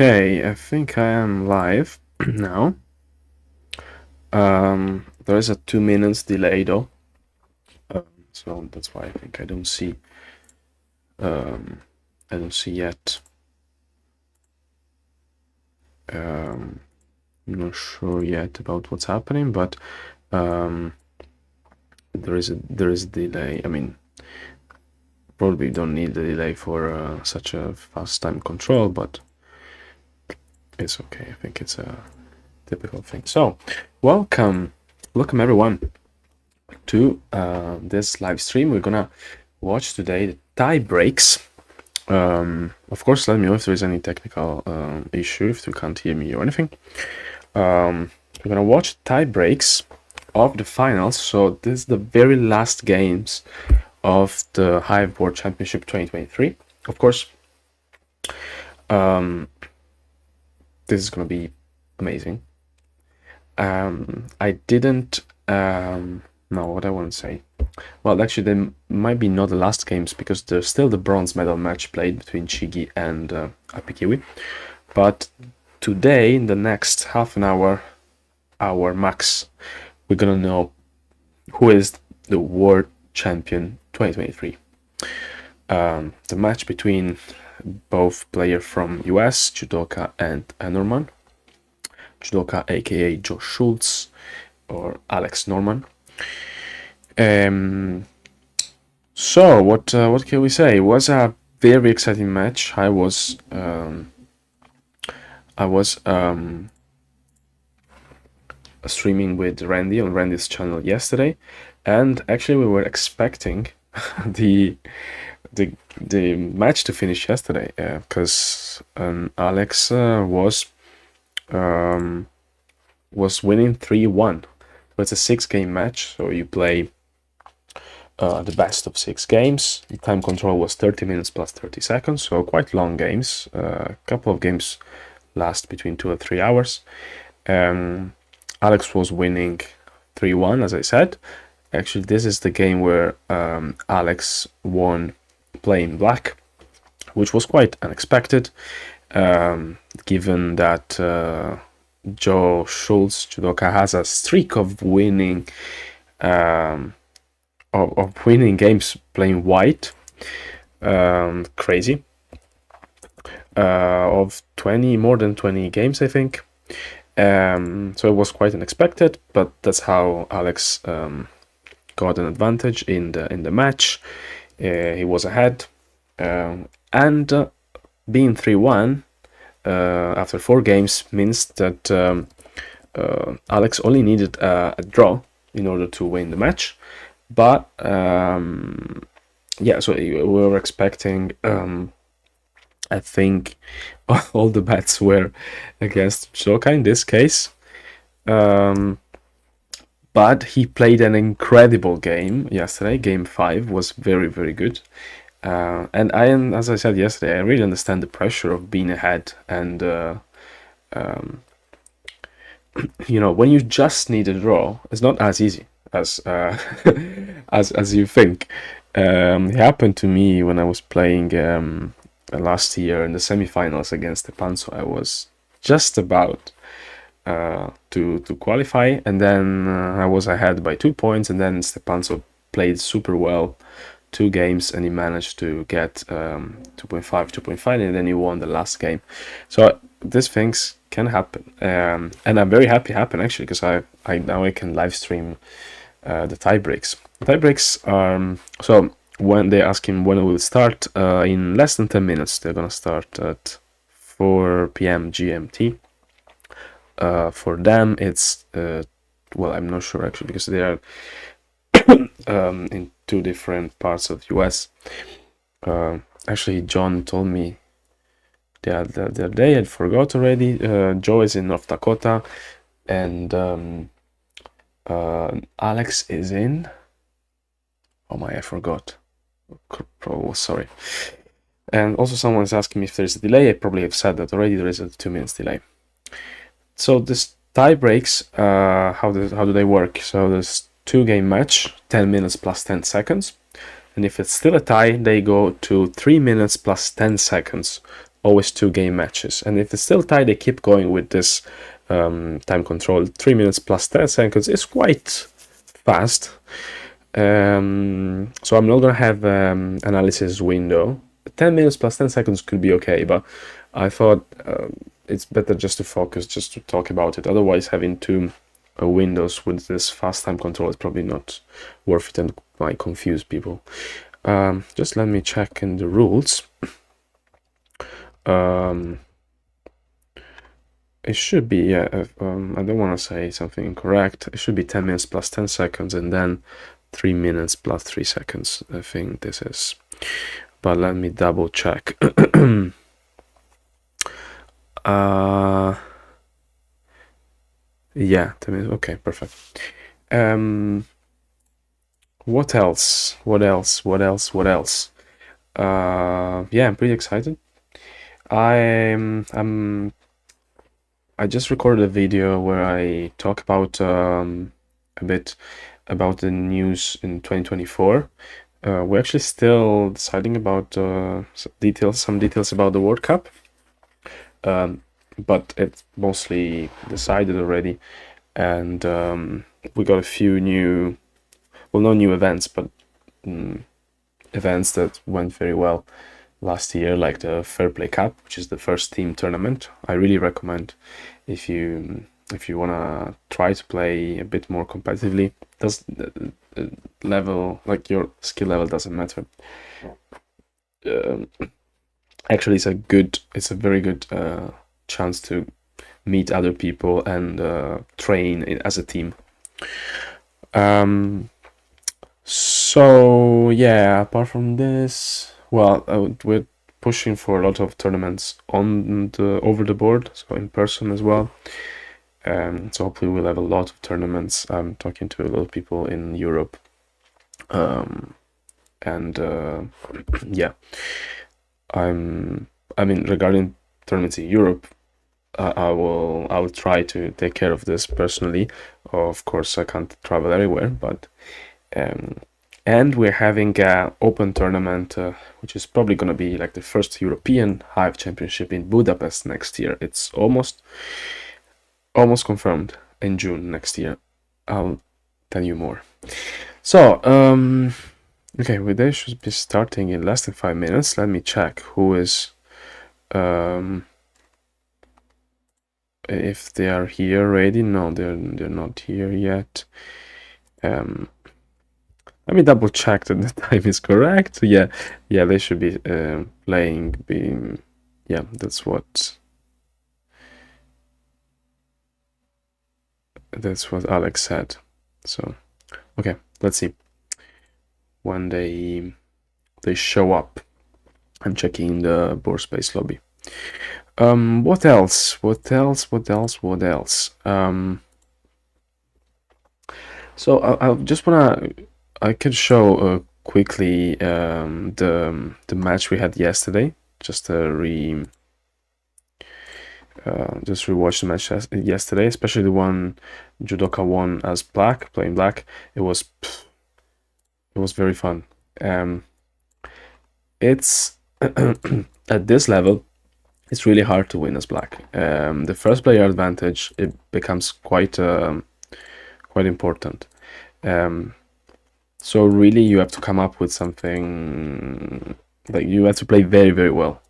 Okay, I think I am live now. There is a 2 minutes delay though, so that's why I think I don't see. I don't see yet. I'm not sure yet about what's happening, but there is a delay. I mean, probably don't need the delay for such a fast time control, but it's okay. I think it's a typical thing. So, welcome everyone to this live stream. We're gonna watch today the tie breaks. Of course, let me know if there is any technical issue, if you can't hear me or anything. We're gonna watch tie breaks of the finals. So this is the very last games of the HIVE World Championship 2023. Of course, this is gonna be amazing. I didn't no, what I want to say. Well, actually, they might be not the last games because there's still the bronze medal match played between Chigi and Apikiwi. But today, in the next half an hour max, we're gonna know who is the world champion 2023. The match between both players from US, Jewdoka and Aenorman. Jewdoka, aka Joe Schultz or Alex Norman. So what can we say? It was a very exciting match. I was streaming with Randy on Randy's channel yesterday, and actually we were expecting the match to finish yesterday because Alex was winning 3-1. It's a 6-game match, so you play the best of 6 games. The time control was 30 minutes plus 30 seconds, so quite long games. A couple of games last between 2 or 3 hours. Alex was winning 3-1, as I said. Actually, this is the game where Alex won playing black, which was quite unexpected, given that Joe Schultz, Jewdoka, has a streak of winning winning games playing white. Crazy. Of more than 20 games, I think. So it was quite unexpected, but that's how Alex got an advantage in the match. He was ahead, and being 3-1 after 4 games means that Alex only needed a draw in order to win the match. But yeah, so we were expecting, I think all the bets were against Jewdoka in this case. But he played an incredible game yesterday. Game 5 was very, very good. And as I said yesterday, I really understand the pressure of being ahead, and when you just need a draw, it's not as easy as as you think. It happened to me when I was playing last year in the semifinals against Stepanso. I was just about to qualify, and then I was ahead by 2 points, and then Stepanso played super well 2 games, and he managed to get 2.5, and then he won the last game. So these things can happen, and I'm very happy happen actually, because I now I can live stream the tie breaks. The tie breaks are so when they ask him when it will start, in less than 10 minutes. They're gonna start at 4 p.m. GMT. For them, it's well, I'm not sure actually, because they are in 2 different parts of US. Actually, John told me the other day, I forgot already. Joe is in North Dakota, and Alex is in, oh my, I forgot. Oh, sorry. And also someone's asking me if there's a delay. I probably have said that already. There is a 2 minutes delay. So this tie breaks, how do they work? So there's 2-game match, 10 minutes plus 10 seconds. And if it's still a tie, they go to 3 minutes plus 10 seconds always 2-game matches, and if it's still tied, they keep going with this time control. 3 minutes plus 10 seconds is quite fast. So I'm not gonna have analysis window. 10 minutes plus 10 seconds could be okay, but I thought it's better just to focus, just to talk about it. Otherwise, having two windows with this fast time control is probably not worth it and might confuse people. Just let me check in the rules. It should be, I don't want to say something incorrect. It should be 10 minutes plus 10 seconds and then 3 minutes plus 3 seconds. I think this is, but let me double check. Yeah, 10 minutes. Okay, perfect. What else? Yeah, I'm pretty excited. I just recorded a video where I talk about a bit about the news in 2024. We're actually still deciding about some details about the World Cup, but it's mostly decided already, and we got a few new, well, not new events, but events that went very well last year, like the Fair Play Cup, which is the first team tournament. I really recommend if you wanna try to play a bit more competitively. Does level, like your skill level doesn't matter. Actually, it's a very good chance to meet other people and train as a team. So yeah, apart from this, well, we're pushing for a lot of tournaments on the over the board, so in person as well. So hopefully we'll have a lot of tournaments. I'm talking to a lot of people in Europe, and yeah, I mean, regarding tournaments in Europe, I will try to take care of this personally. Of course, I can't travel everywhere, but and we're having an open tournament, which is probably going to be like the first European HIVE Championship in Budapest next year. It's almost confirmed in June next year. I'll tell you more. So, okay, we they should be starting in less than 5 minutes. Let me check who is, if they are here already. No, they're not here yet. Let me double check that the time is correct. Yeah, they should be playing. Yeah, that's what Alex said. So, okay, let's see when they show up. I'm checking the board space lobby. What else? So I just wanna. I could show quickly the match we had yesterday. Just rewatch the match yesterday, especially the one Jewdoka won as black, playing black. It was very fun. It's at this level, it's really hard to win as black. The first player advantage, it becomes quite important. So really, you have to come up with something, like you have to play very, very well.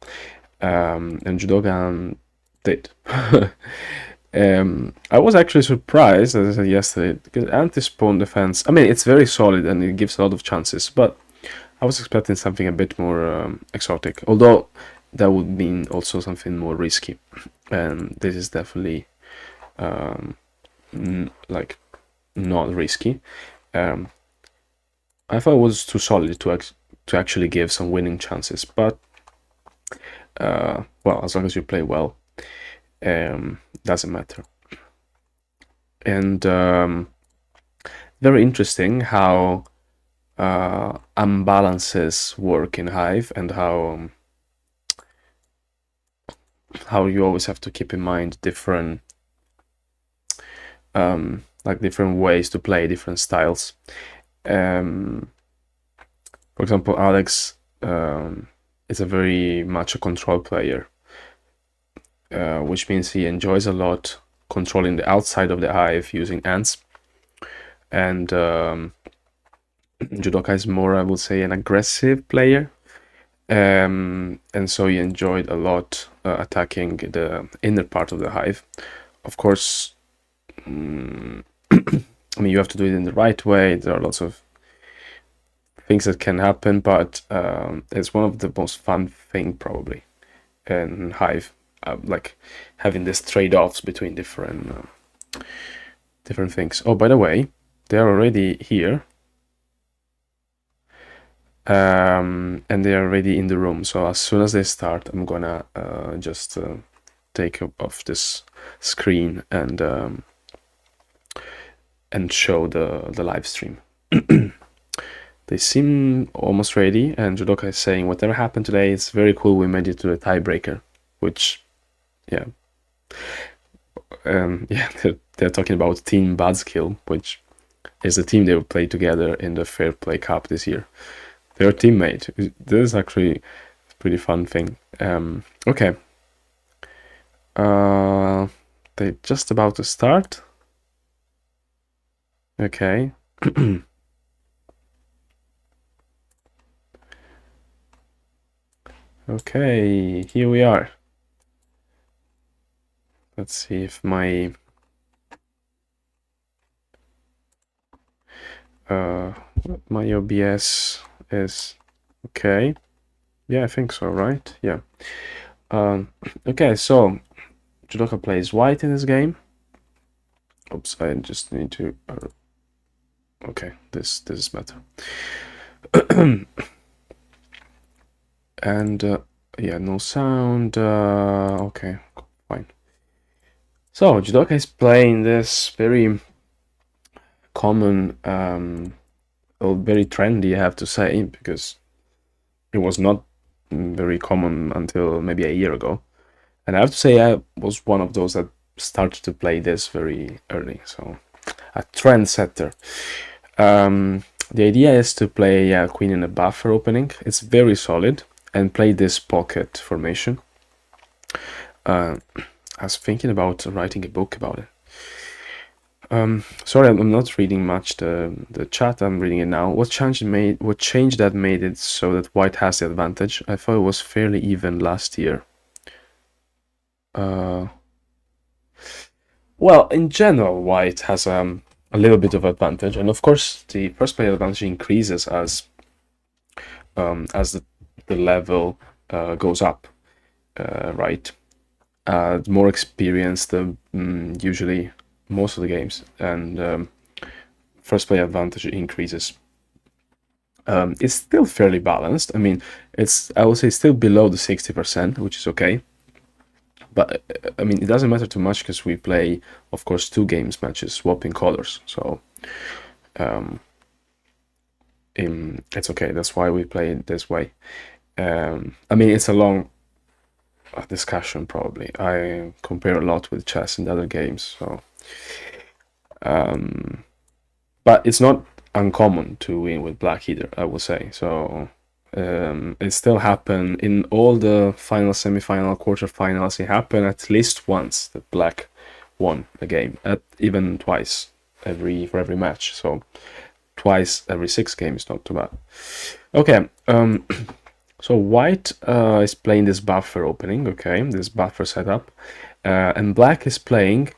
And Jewdoka did. I was actually surprised, as I said yesterday, because anti-spawn defense, I mean, it's very solid and it gives a lot of chances, but I was expecting something a bit more exotic, although that would mean also something more risky. And this is definitely like not risky. I thought it was too solid to actually give some winning chances, but well, as long as you play well, doesn't matter. And very interesting how unbalances work in HIVE, and how you always have to keep in mind different like different ways to play, different styles. For example, Alex is a very much a control player, which means he enjoys a lot controlling the outside of the hive using ants. And Jewdoka is more, I would say, an aggressive player. And so he enjoyed a lot attacking the inner part of the hive. Of course, I mean, you have to do it in the right way. There are lots of things that can happen, but it's one of the most fun thing probably in Hive, like having this trade-offs between different things. Oh, by the way, they're already here. And they are already in the room. So as soon as they start, I'm gonna just take off this screen and show the live stream. They seem almost ready, and Jewdoka is saying, whatever happened today, it's very cool we made it to the tiebreaker, which, yeah. Yeah, they're talking about Team Buzzkill, which is the team they will play together in the Fair Play Cup this year. They're teammate. This is actually a pretty fun thing. Okay. They're just about to start. Okay. Okay, here we are. Let's see if my OBS is okay. Yeah, I think so, right? Yeah. Okay, so Jewdoka plays white in this game. Oops, I just need to. Okay, this is better. And yeah, no sound. Okay, fine. So Jewdoka is playing this very common, or very trendy, I have to say, because it was not very common until maybe a year ago. And I have to say I was one of those that started to play this very early, so a trendsetter. The idea is to play a queen in a buffer opening. It's very solid, and play this pocket formation. I was thinking about writing a book about it. Sorry, I'm not reading much the chat. I'm reading it now. What changed that made it so that white has the advantage? I thought it was fairly even last year. Well, in general, white has a little bit of advantage, and of course, the first player advantage increases as the level goes up, right? More experience, usually most of the games, and first player advantage increases. It's still fairly balanced. I mean, I would say still below the 60%, which is okay. But I mean, it doesn't matter too much because we play, of course, 2 games matches, swapping colors. So it's okay. That's why we play it this way. I mean, it's a long discussion probably. I compare a lot with chess and other games, so but it's not uncommon to win with black either, I would say. So it still happened in all the final, semi-final, quarterfinals. It happened at least once that black won a game, even twice for every match. So twice every 6 games, not too bad. Okay. So white is playing this buffer opening, okay, this buffer setup, and black is playing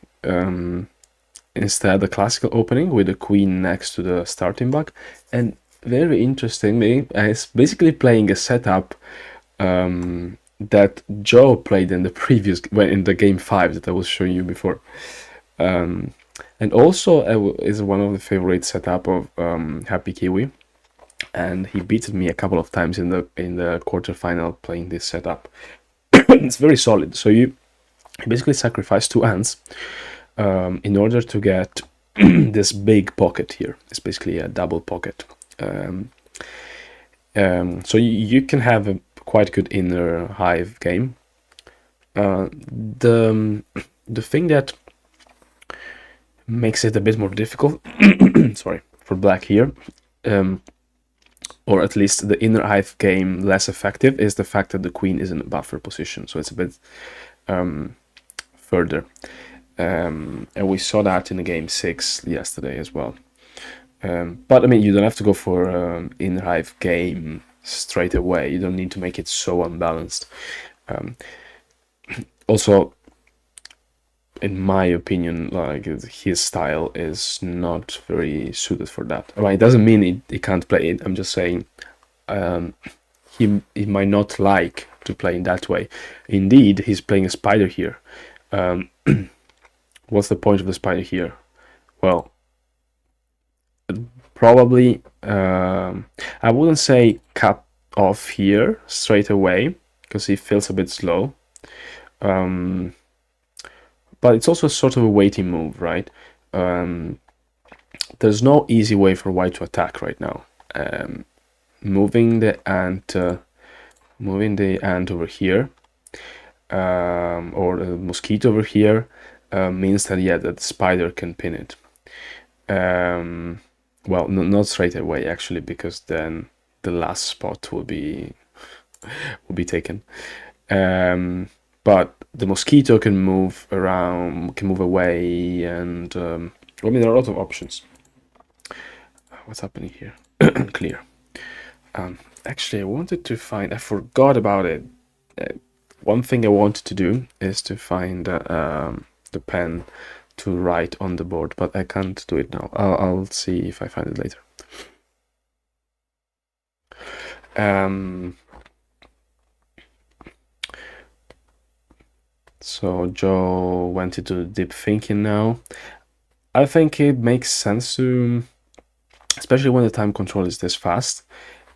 instead the classical opening with the queen next to the starting block. And very interestingly, is basically playing a setup that Joe played in the previous, in the game 5 that I was showing you before, and also is one of the favorite setup of Happy Kiwi. And he beat me a couple of times in the quarterfinal playing this setup. It's very solid. So you basically sacrifice 2 ants in order to get this big pocket here. It's basically a double pocket. So you can have a quite good inner hive game. The thing that makes it a bit more difficult, sorry, for black here, or at least the inner hive game less effective, is the fact that the queen is in a buffer position. So it's a bit further. And we saw that in the game 6 yesterday as well. But I mean, you don't have to go for in HIVE game straight away. You don't need to make it so unbalanced. Also, in my opinion, like his style is not very suited for that. Well, it doesn't mean he can't play it. I'm just saying he might not like to play in that way. Indeed, he's playing a spider here. What's the point of the spider here? Well, probably I wouldn't say cut off here straight away because he feels a bit slow. But it's also sort of a waiting move, right? There's no easy way for white to attack right now. Moving the ant over here, or the mosquito over here, means that that the spider can pin it. Well, not straight away actually, because then the last spot will be taken. But the mosquito can move around, can move away, and I mean, there are a lot of options. What's happening here? Clear. Actually, I forgot about it. One thing I wanted to do is to find the pen to write on the board, but I can't do it now. I'll see if I find it later. So Joe went into deep thinking now. I think it makes sense to, especially when the time control is this fast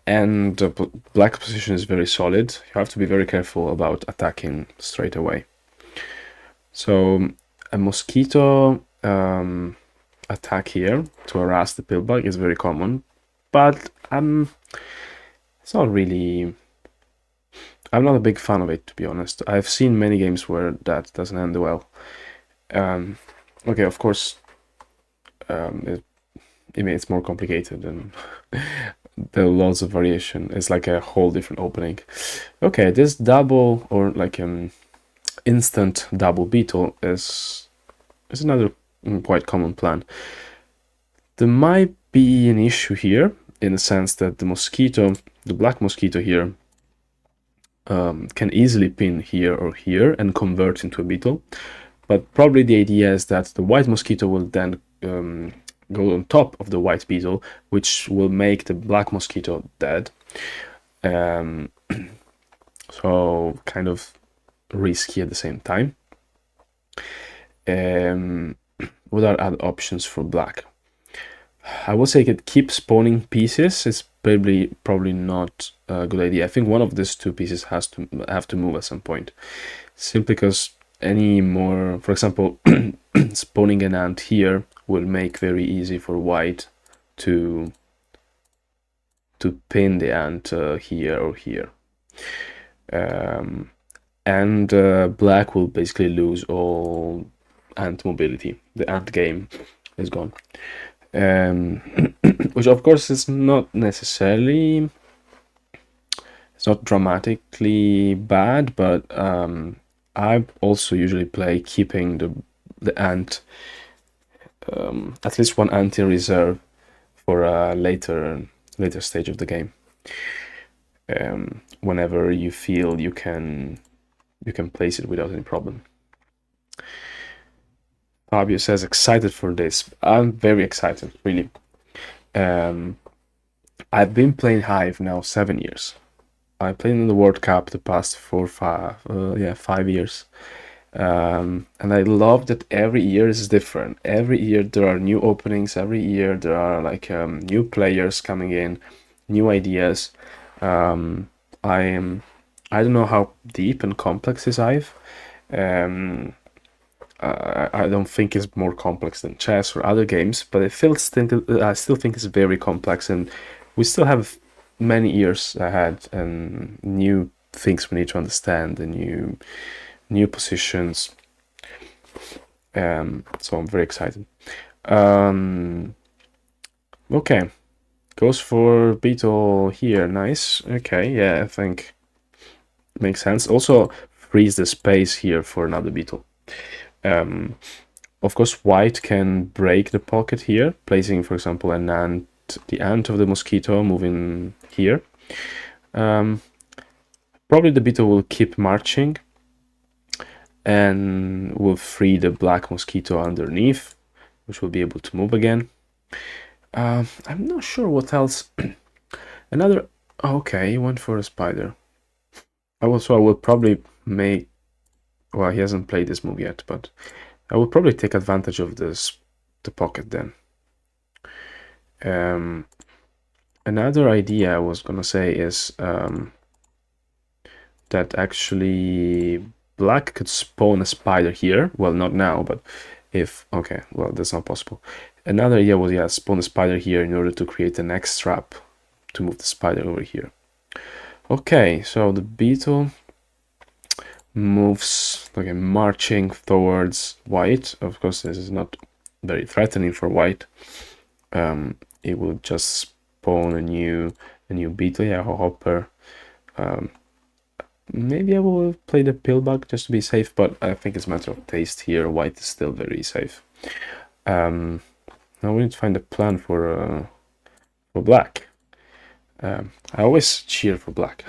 and the black position is very solid, you have to be very careful about attacking straight away. So a mosquito attack here to harass the pillbug is very common, but it's not really, I'm not a big fan of it, to be honest. I've seen many games where that doesn't end well. Okay, of course, it's more complicated and there are lots of variation. It's like a whole different opening. Okay, this double or like instant double beetle is another quite common plan. There might be an issue here in the sense that the mosquito, the black mosquito here, can easily pin here or here and convert into a beetle. But probably the idea is that the white mosquito will then go on top of the white beetle, which will make the black mosquito dead. So kind of risky at the same time. What are other options for black? I would say that keep spawning pieces is probably not a good idea. I think one of these two pieces have to move at some point, simply because any more, for example, spawning an ant here will make very easy for white to pin the ant here or here, and black will basically lose all ant mobility. The ant game is gone, which of course is not necessarily, it's not dramatically bad, but I also usually play keeping the ant, at least one ant in reserve for a later stage of the game. Whenever you feel you can place it without any problem. Fabio says excited for this. I'm very excited, really. I've been playing HIVE now 7 years. I played in the World Cup the past 5 years. And I love that every year is different. Every year there are new openings. Every year there are like new players coming in, new ideas. I don't know how deep and complex is HIVE. I don't think it's more complex than chess or other games, but I still think it's very complex, and we still have many years ahead and new things we need to understand and new positions. So I'm very excited. Okay, goes for beetle here. Nice. Okay, yeah, I think makes sense. Also frees the space here for another beetle, Of course, white can break the pocket here, placing, for example, an ant, the ant of the mosquito moving here. Probably the beetle will keep marching and will free the black mosquito underneath, which will be able to move again. I'm not sure what else. Another... Okay, he went for a spider. I will probably make... Well, he hasn't played this move yet, but I will probably take advantage of the pocket then. Another idea I was gonna say is that actually black could spawn a spider here. Well, not now, but if... Okay, well, that's not possible. Another idea was, yeah, spawn a spider here in order to create an X trap to move the spider over here. Okay, so the beetle moves, okay, marching towards white. Of course, this is not very threatening for white. It will just spawn a new beetle, yeah, a hopper. Maybe I will play the pillbug just to be safe, but I think it's a matter of taste here. White is still very safe. Now we need to find a plan for black. I always cheer for black,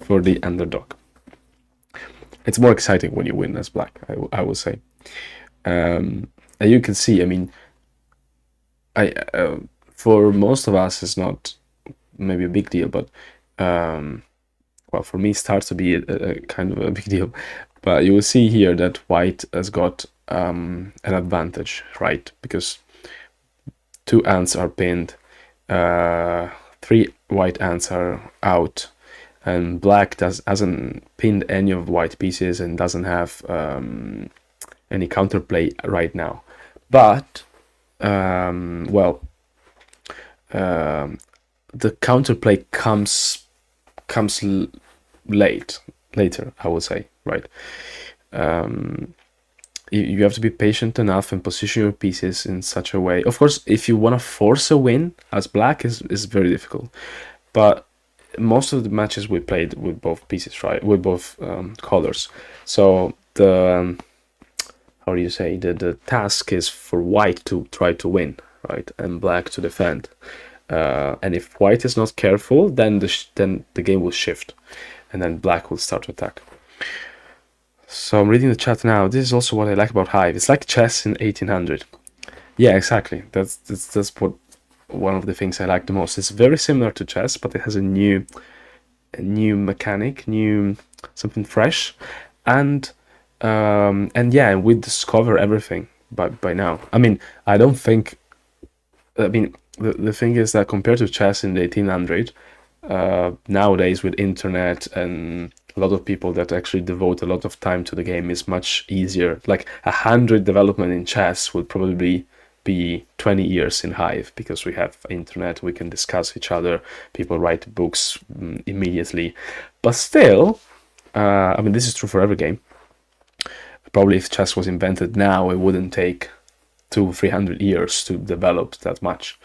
for the underdog. It's more exciting when you win as black, I will say. And you can see, I mean, for most of us, it's not maybe a big deal, but well, for me, it starts to be a kind of a big deal. But you will see here that white has got an advantage, right? Because 2 ants are pinned, 3 white ants are out, and black hasn't pinned any of white pieces and doesn't have any counterplay right now. But well, the counterplay comes later, I would say, right? You have to be patient enough and position your pieces in such a way. Of course, if you want to force a win as black is very difficult, but most of the matches we played with both pieces, right, with both colors. So the how do you say, the task is for white to try to win, right, and black to defend. And if white is not careful, then the game will shift, and then black will start to attack. So I'm reading the chat now. This is also what I like about Hive. It's like chess in 1800. Yeah, exactly. That's what one of the things I like the most. It's very similar to chess, but it has a new mechanic, something fresh, and yeah, we discover everything by now. I mean, I don't think. I mean, the thing is that compared to chess in the 1800, nowadays with internet and a lot of people that actually devote a lot of time to the game, is much easier. Like 100 development in chess will probably be 20 years in Hive, because we have internet, we can discuss each other, people write books immediately. But still, I mean, this is true for every game. Probably if chess was invented now, it wouldn't take 200-300 years to develop that much.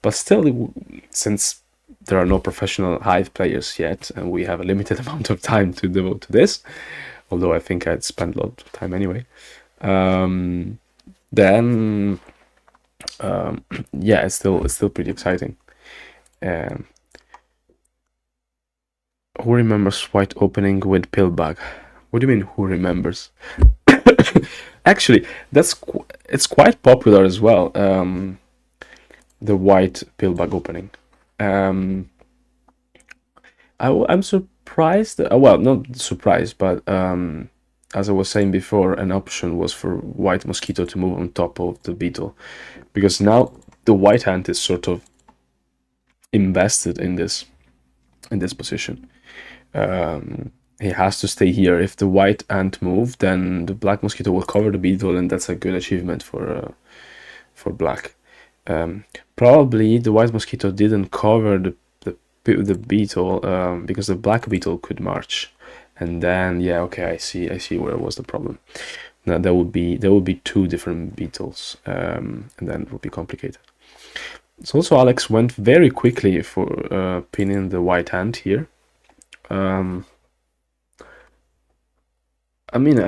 But still, since there are no professional Hive players yet, and we have a limited amount of time to devote to this, although I think I'd spend a lot of time anyway, then yeah, it's still pretty exciting. Who remembers white opening with pillbug? What do you mean, who remembers? Actually, it's quite popular as well, the white pillbug opening. I'm surprised, well, not surprised, but as I was saying before, an option was for white mosquito to move on top of the beetle, because now the white ant is sort of invested in this position. He has to stay here. If the white ant move, then the black mosquito will cover the beetle, and that's a good achievement for black. Probably the white mosquito didn't cover the beetle because the black beetle could march, and then yeah, okay, I see where was the problem. Now there would be 2 different beetles, and then it would be complicated. So also Alex went very quickly for pinning the white ant here. I mean,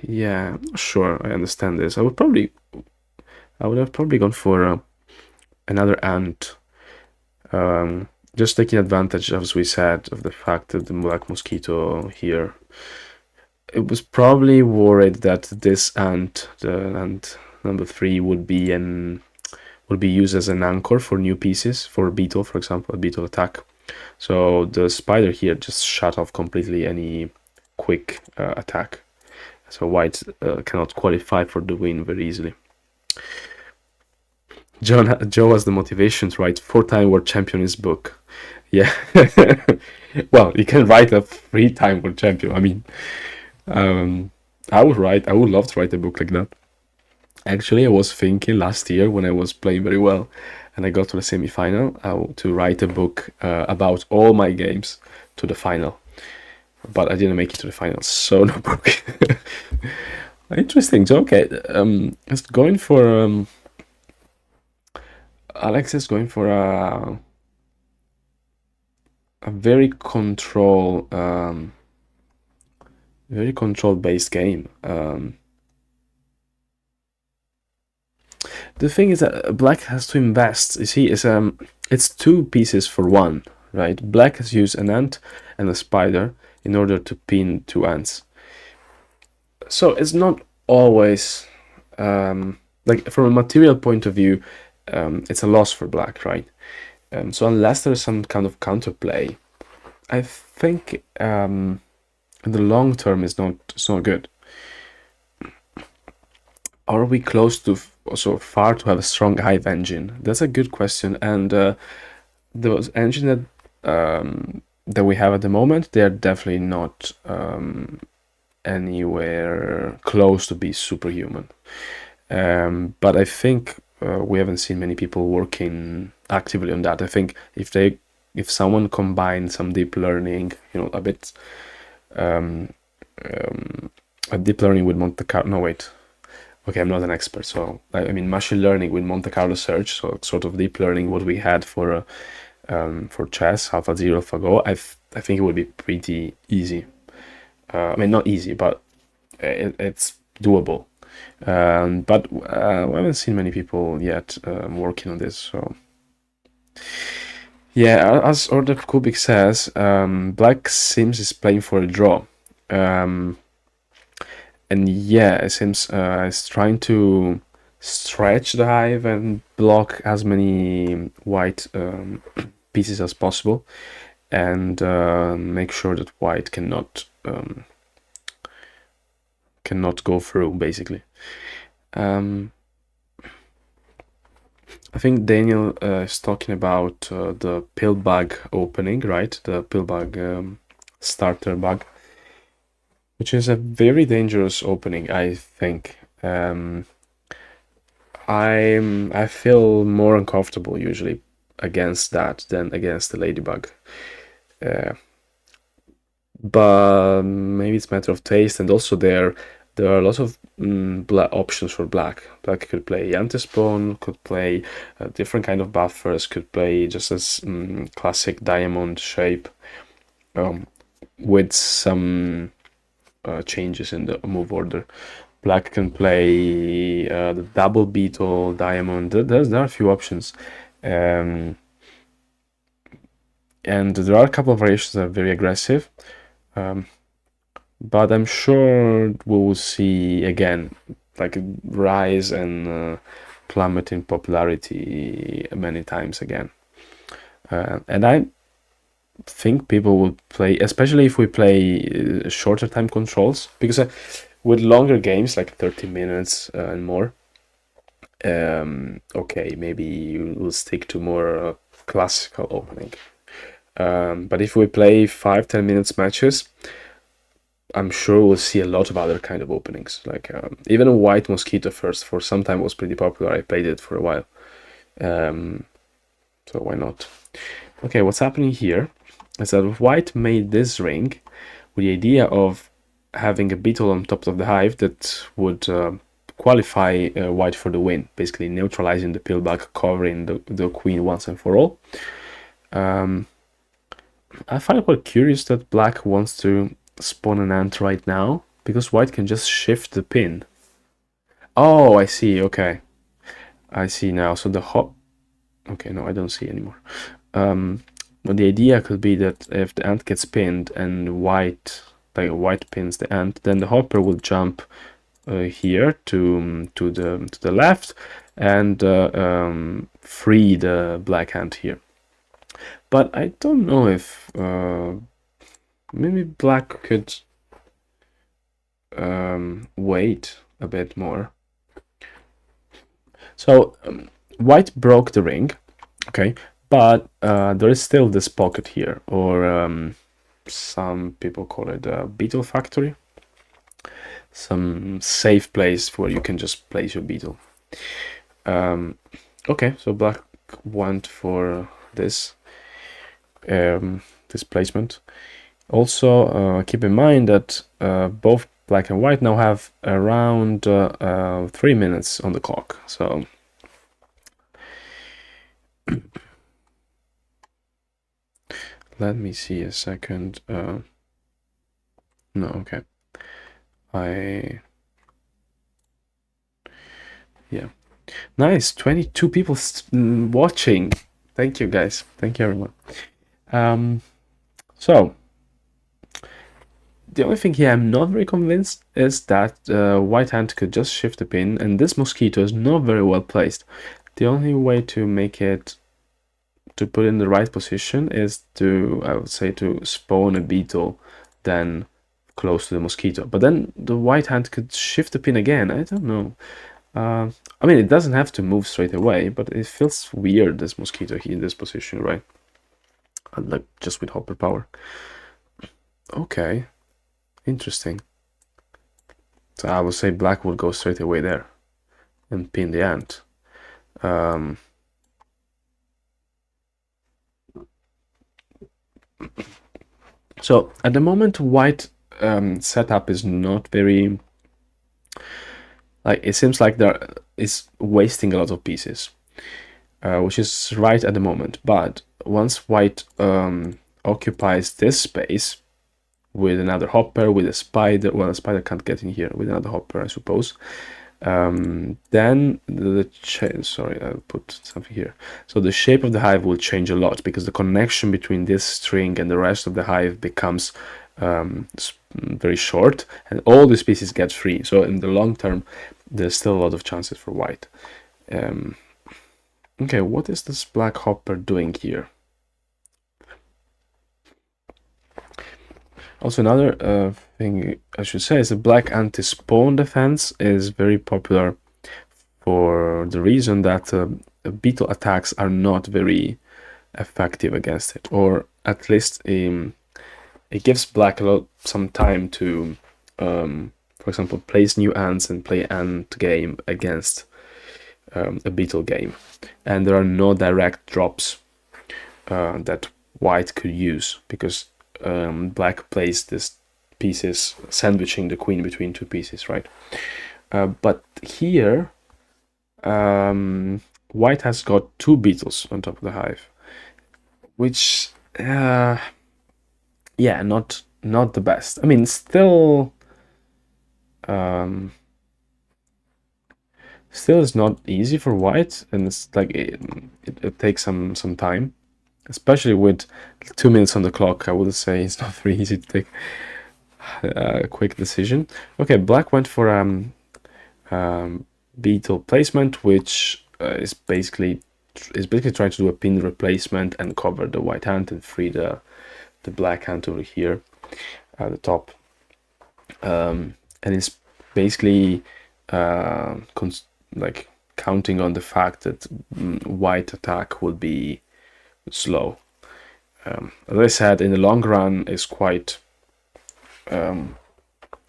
yeah, sure, I understand this. I would have probably gone for another ant. Just taking advantage, as we said, of the fact that the black mosquito here. It was probably worried that this ant, the ant number 3, would be used as an anchor for new pieces, for a beetle, for example, a beetle attack. So the spider here just shut off completely any quick attack. So white cannot qualify for the win very easily. Joe has the motivation to write 4-time world champion in his book. Yeah. Well, you can write a 3-time world champion. I mean, I would love to write a book like that. Actually, I was thinking last year when I was playing very well and I got to the semi-final to write a book about all my games to the final. But I didn't make it to the final, so no book. Interesting. So, okay, it's going for Alex is going for a very control based game. The thing is that black has to invest. You see, it's 2 pieces for 1, right? Black has used an ant and a spider in order to pin 2 ants. So it's not always like from a material point of view, it's a loss for black, right? So unless there's some kind of counterplay, I think in the long term it's not good. Are we close to so far to have a strong HIVE engine? That's a good question. And those engines that we have at the moment, they are definitely not anywhere close to be superhuman. But I think we haven't seen many people working actively on that. I think if someone combines some deep learning, a bit a deep learning with Monte Carlo. No, wait. Okay, I'm not an expert, so I mean machine learning with Monte Carlo search, so sort of deep learning what we had for chess, AlphaZero, AlphaGo. I think it would be pretty easy. I mean, not easy, but it's doable. But we haven't seen many people yet working on this. So yeah, as Order Kubik says, Black seems is playing for a draw. And yeah, it seems it's trying to stretch the hive and block as many white pieces as possible, and make sure that white cannot go through, basically. I think Daniel is talking about the pill bag opening, right? The pill bag starter bag, which is a very dangerous opening, I think. I feel more uncomfortable usually against that than against the ladybug. But maybe it's a matter of taste, and also there are a lot of options for black. Black could play anti-spawn, could play different kind of buffers, could play just as classic diamond shape with some changes in the move order. Black can play the double beetle diamond. There are a few options, and there are a couple of variations that are very aggressive. But I'm sure we will see again like rise and plummet in popularity many times again. And I think people will play, especially if we play shorter time controls, because with longer games like 30 minutes and more, okay, maybe we'll stick to more classical opening. But if we play 5-10 minutes matches, I'm sure we'll see a lot of other kind of openings. Like even a white mosquito first for some time was pretty popular. I played it for a while. So why not? Okay, what's happening here is that white made this ring with the idea of having a beetle on top of the hive that would qualify white for the win, basically neutralizing the pillbug, covering the queen once and for all. I find it quite curious that black wants to spawn an ant right now because white can just shift the pin. Oh, I see. Okay, I see now. So the hop. Okay, no, I don't see anymore. But the idea could be that if the ant gets pinned and white, like white pins the ant, then the hopper will jump here to the left and free the black ant here. But I don't know if maybe black could wait a bit more. So white broke the ring, okay, but there is still this pocket here, or some people call it a beetle factory, some safe place where you can just place your beetle. Okay, so black went for this this placement. Also, keep in mind that both black and white now have around 3 minutes on the clock. So let me see a second. No, okay. Yeah. Nice. 22 people watching. Thank you, guys. Thank you, everyone. So the only thing here I'm not very convinced is that white ant could just shift the pin, and this mosquito is not very well placed. The only way to make it, to put in the right position, is to, I would say, to spawn a beetle then close to the mosquito. But then the white ant could shift the pin again. I don't know. I mean, it doesn't have to move straight away, but it feels weird, this mosquito here in this position, right? Like just with hopper power. Okay. Interesting. So I would say black would go straight away there and pin the ant. So at the moment, white setup is not very, like, it seems like there is wasting a lot of pieces, which is right at the moment. But once white occupies this space with another hopper, with a spider, well, a spider can't get in here, with another hopper, I suppose, then sorry, I'll put something here. So the shape of the hive will change a lot because the connection between this string and the rest of the hive becomes very short, and all the species get free. So in the long term, there's still a lot of chances for white. Okay, what is this black hopper doing here? Also, another thing I should say is the black anti-spawn defense is very popular for the reason that beetle attacks are not very effective against it, or at least it gives black some time to, for example, place new ants and play ant game against a beetle game, and there are no direct drops that white could use because black plays these pieces sandwiching the queen between two pieces, right? But here white has got two beetles on top of the hive, which yeah, not the best. I mean, still is not easy for white, and it's like it takes some time, especially with 2 minutes on the clock. I would say it's not very easy to take a quick decision. Okay, black went for beetle placement, which is basically trying to do a pin replacement and cover the white ant and free the black ant over here at the top. And it's basically like counting on the fact that white attack will be slow. As I said, in the long run is quite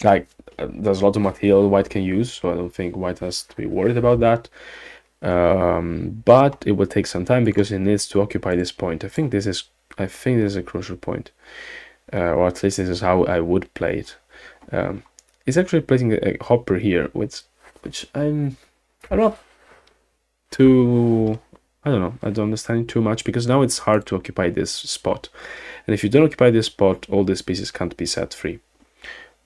like there's a lot of material white can use, so I don't think white has to be worried about that. But it will take some time because it needs to occupy this point. I think this is a crucial point, or at least this is how I would play it. It's actually placing a hopper here, which I don't understand it too much, because now it's hard to occupy this spot, and if you don't occupy this spot, all these pieces can't be set free.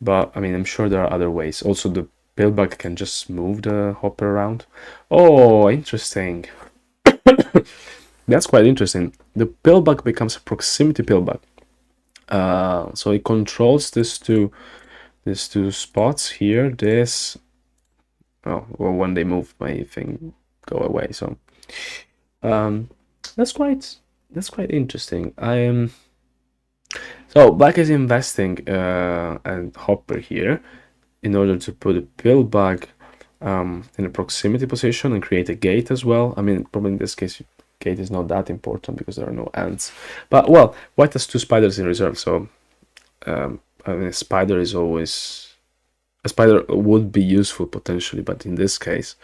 But I mean, I'm sure there are other ways. Also, the pillbug can just move the hopper around. Oh, interesting. That's quite interesting. The pillbug becomes a proximity pillbug. So it controls these two spots here. This, oh, well, when they move, my thing go away. So that's quite interesting. I am. So black is investing a hopper here in order to put a pillbug in a proximity position and create a gate as well. I mean, probably in this case, gate is not that important because there are no ants. But well, white has two spiders in reserve, so I mean, a spider is always a spider would be useful potentially, but in this case,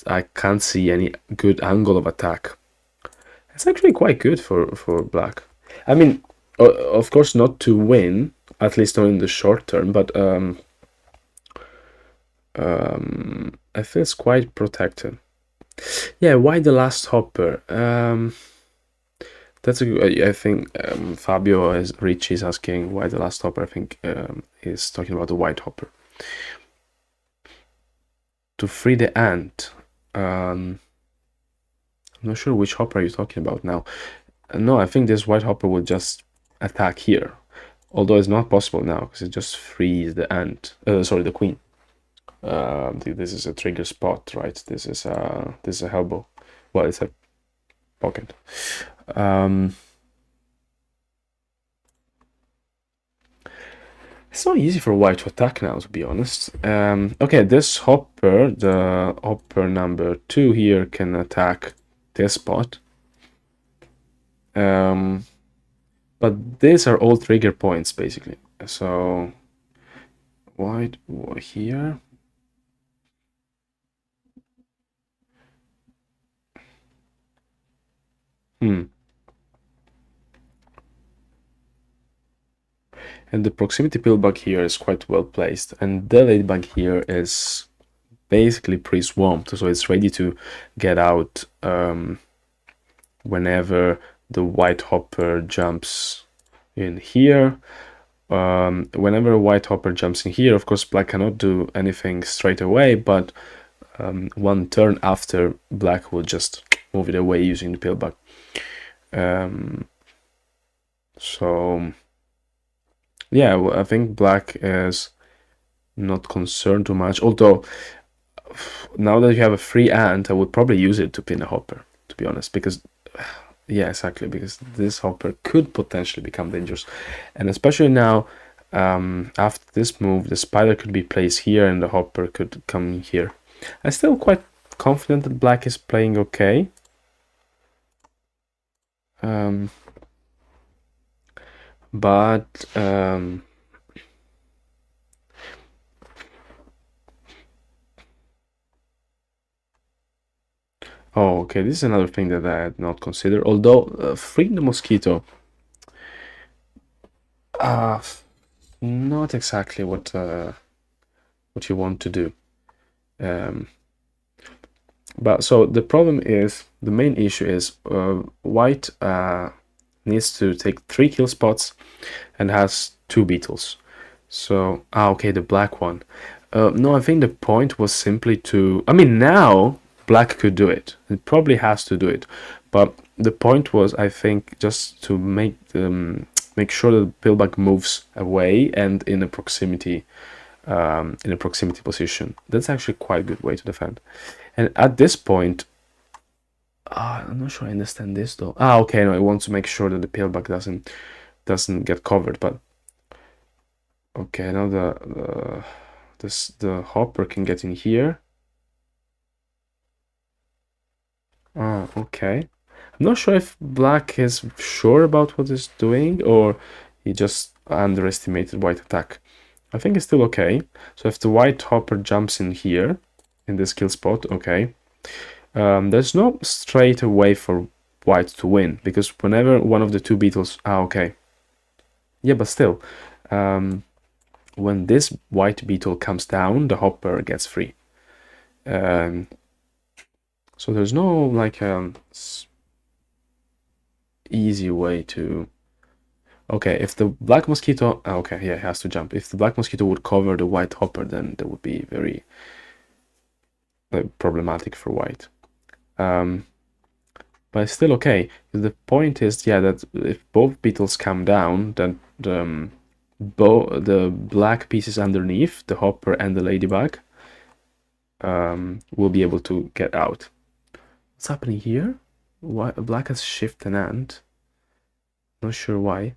I can't see any good angle of attack. It's actually quite good for black. I mean, of course, not to win, at least not in the short term, but I feel it's quite protected. Yeah, why the last hopper? That's I think Fabio is Ricci is asking why the last hopper. I think he's talking about the white hopper. To free the ant. I'm not sure which hopper you're talking about now. No, I think this white hopper will just attack here. Although it's not possible now because it just frees the ant. Sorry, the queen. This is a trigger spot, right? This is a elbow. Well, it's a pocket. It's not easy for white to attack now, to be honest. Okay, this hopper, the hopper number 2 here, can attack this spot. But these are all trigger points, basically. So, white here. And the proximity pillbug here is quite well placed, and the ladybug here is basically pre-swamped, so it's ready to get out whenever the white hopper jumps in here. Whenever a white hopper jumps in here, of course, black cannot do anything straight away, but one turn after, black will just move it away using the pillbug. So yeah, well, I think black is not concerned too much. Although now that you have a free ant, I would probably use it to pin a hopper, to be honest, because yeah, exactly, because this hopper could potentially become dangerous, and especially now after this move, the spider could be placed here and the hopper could come here. I'm still quite confident that black is playing okay. But oh, okay, this is another thing that I had not considered. Although freeing the mosquito, not exactly what you want to do. But so the problem is, the main issue is white needs to take 3 kill spots and has 2 beetles. So okay, the black one. No, I think the point was simply to, I mean, now black could do it. It probably has to do it, but the point was, I think, just to make sure that the pillbug moves away and in a proximity position. That's actually quite a good way to defend. And at this point, I'm not sure I understand this though. Okay, no, I want to make sure that the pillbug doesn't get covered. But okay, now the hopper can get in here. Okay. I'm not sure if black is sure about what he's doing or he just underestimated white attack. I think it's still okay. So if the white hopper jumps in here, in this kill spot, okay. There's no straight way for white to win, because whenever one of the 2 beetles... okay. Yeah, but still, when this white beetle comes down, the hopper gets free. So there's no, like, easy way to Okay, if the black mosquito... Okay, yeah, it has to jump. If the black mosquito would cover the white hopper, then that would be very problematic for white. But it's still okay. The point is, yeah, that if both beetles come down, then the black pieces underneath, the hopper and the ladybug, will be able to get out. What's happening here? Why black has shift an ant? Not sure why.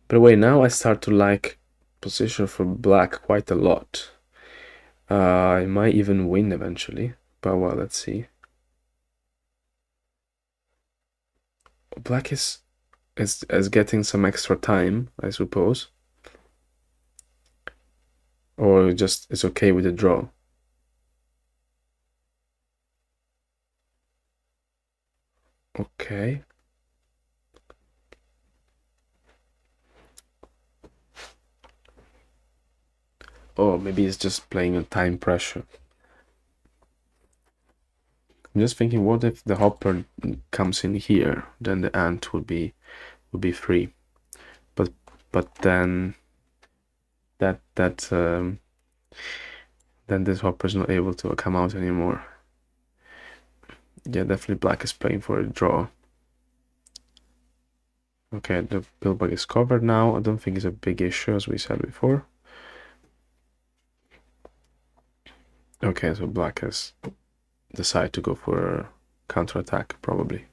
By the way, now I start to like position for black quite a lot. I might even win eventually, but well, let's see. Black is getting some extra time, I suppose. Or just is okay with the draw. Okay. Oh, maybe it's just playing on time pressure. I'm just thinking, what if the hopper comes in here? Then the ant would be free. But then then this hopper is not able to come out anymore. Yeah, definitely black is playing for a draw. Okay, the pillbug is covered now. I don't think it's a big issue, as we said before. Okay, so black has decided to go for a counterattack, probably.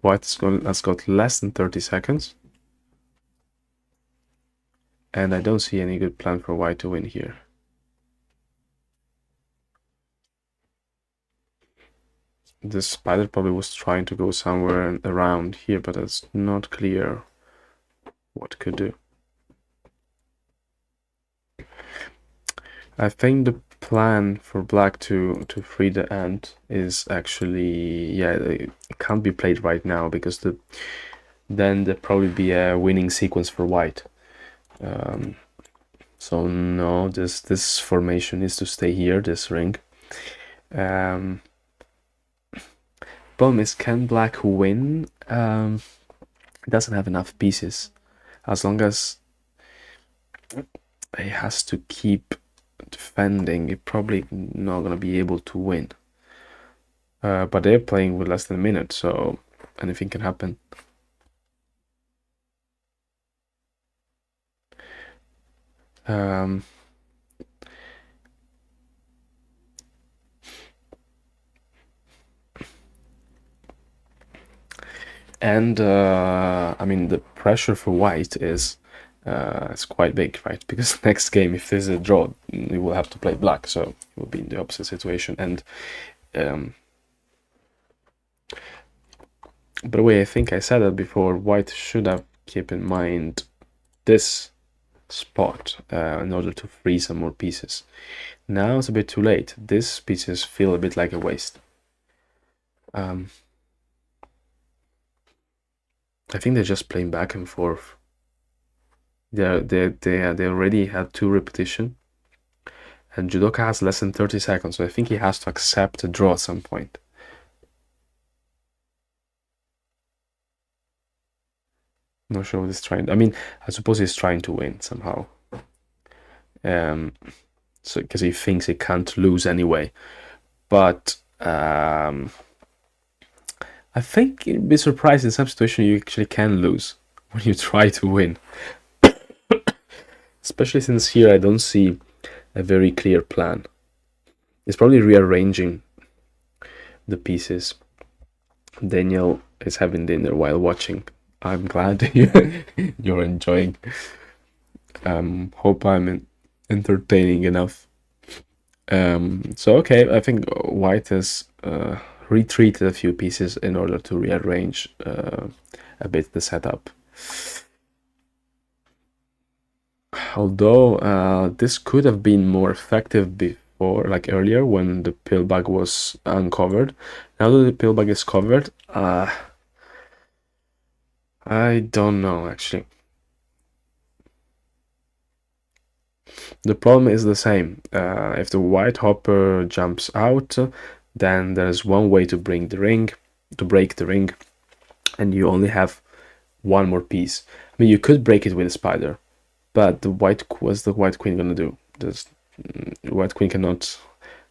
White's got less than 30 seconds. And I don't see any good plan for white to win here. This spider probably was trying to go somewhere around here, but it's not clear what could do. I think the plan for black to free the ant is actually, yeah, it can't be played right now because then there'd probably be a winning sequence for white. So no, this formation needs to stay here, this ring. Problem is, can black win? It doesn't have enough pieces. As long as it has to keep defending, it probably not gonna be able to win. But they're playing with less than a minute, so anything can happen. And I mean, the pressure for white is it's quite big, right? Because next game, if there's a draw, you will have to play black, so it will be in the opposite situation. And by the way, I think I said that before, white should have keep in mind this spot in order to free some more pieces. Now it's a bit too late. These pieces feel a bit like a waste. I think they're just playing back and forth. They already had 2 repetition, and Jewdoka has less than 30 seconds, so I think he has to accept a draw at some point. Not sure what he's trying. I mean, I suppose he's trying to win somehow. So because he thinks he can't lose anyway, but I think you'd be surprised in some situations you actually can lose when you try to win. Especially since here I don't see a very clear plan. It's probably rearranging the pieces. Daniel is having dinner while watching. I'm glad you're enjoying. Hope I'm entertaining enough. So okay, I think white has retreated a few pieces in order to rearrange a bit the setup. Although this could have been more effective before, like earlier, when the pillbug was uncovered. Now that the pillbug is covered, I don't know actually. The problem is the same. If the white hopper jumps out, then there's one way to bring the ring. to break the ring, and you only have one more piece. I mean, you could break it with a spider, but what's the white queen gonna do? The white queen cannot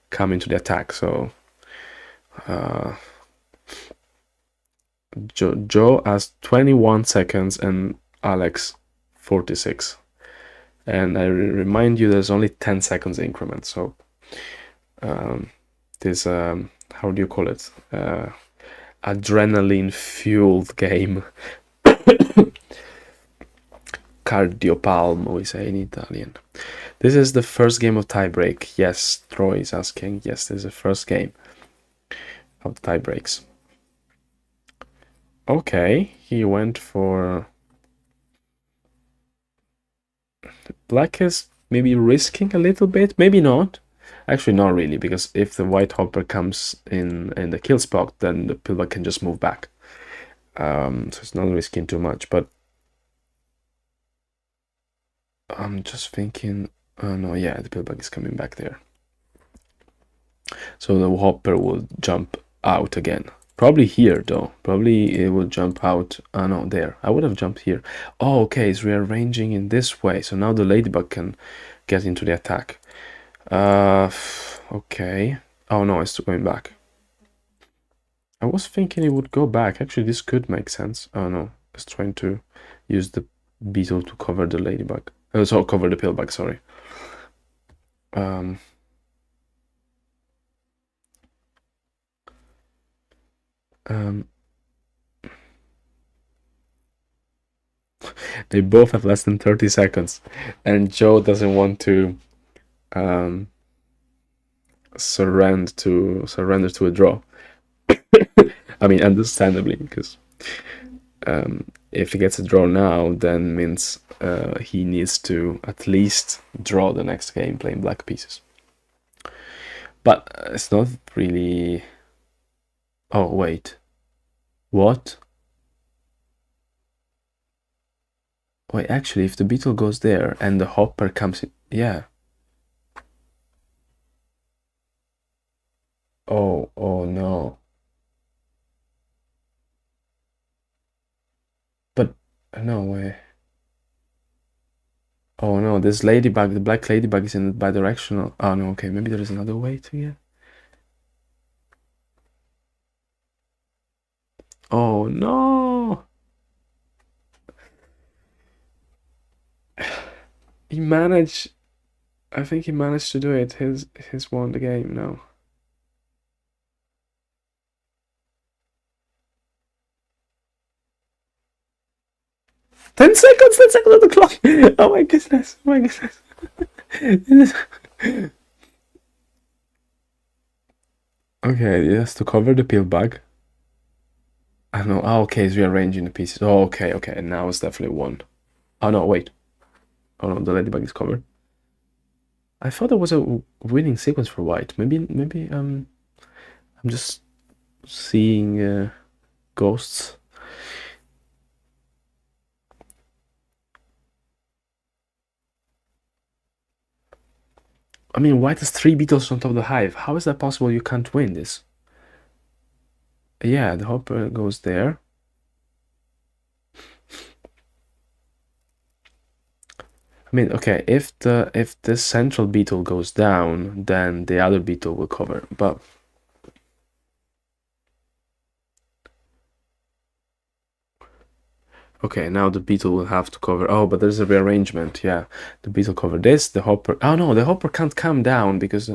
come into the attack, so Joe has 21 seconds and Alex 46. And I remind you, there's only 10 seconds increment, so this how do you call it? Adrenaline fueled game. Cardiopalmo, we say in Italian. This is the first game of tiebreak. Yes, Troy is asking. Yes, this is the first game of tiebreaks. Okay, he went for... Black is maybe risking a little bit, maybe not. Actually, not really, because if the white hopper comes in the kill spot, then the pillbug can just move back. So it's not risking too much, but I'm just thinking, oh no, yeah, the pillbug is coming back there. So the hopper will jump out again. Probably here, though. Probably it will jump out. Oh no, there. I would have jumped here. Oh, okay, it's rearranging in this way. So now the ladybug can get into the attack. Okay. Oh no, it's going back. I was thinking it would go back. Actually, this could make sense. Oh no, it's trying to use the beetle to cover the ladybug. So cover the pillbug, sorry. They both have less than 30 seconds, and Joe doesn't want to surrender to a draw. I mean, understandably, because if he gets a draw now, then means he needs to at least draw the next game playing black pieces. But it's not really... Oh, wait. What? Wait, actually, if the beetle goes there and the hopper comes in... Yeah. Oh no. But, no way. Oh no, this ladybug, the black ladybug is in bidirectional. Oh no, okay, maybe there is another way to get... Oh no! He managed... I think he managed to do it. His won the game now. Ten seconds on the clock! Oh my goodness, oh my goodness. Okay, yes, to cover the peel bag. I don't know. Oh, okay, it's rearranging the pieces. Oh, okay, and now it's definitely one. Oh no, wait. Oh no, the ladybug is covered. I thought there was a winning sequence for white. Maybe I'm just seeing ghosts. I mean, white has 3 beetles on top of the hive. How is that possible? You can't win this. Yeah, the hopper goes there. I mean, okay, if the central beetle goes down, then the other beetle will cover. But okay, now the beetle will have to cover. Oh, but there's a rearrangement. Yeah, the beetle cover this. The hopper. Oh no, the hopper can't come down because.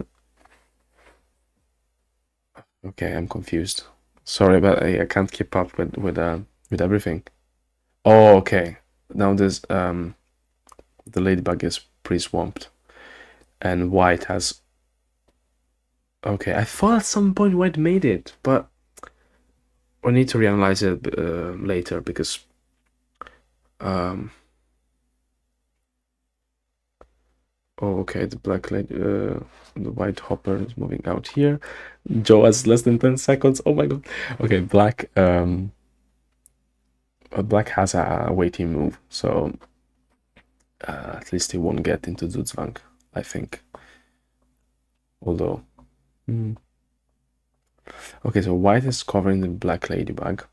Okay, I'm confused. Sorry, but I can't keep up with everything. Oh, okay. Now there's the ladybug is pre-swamped, and white has... Okay, I thought at some point white made it, but we need to reanalyze it later because oh, okay, the black lady, the white hopper is moving out here. Joe has less than 10 seconds. Oh my god. Okay, black black has a waiting move, so at least he won't get into Zuzwang, I think. Although, Okay, so white is covering the black ladybug.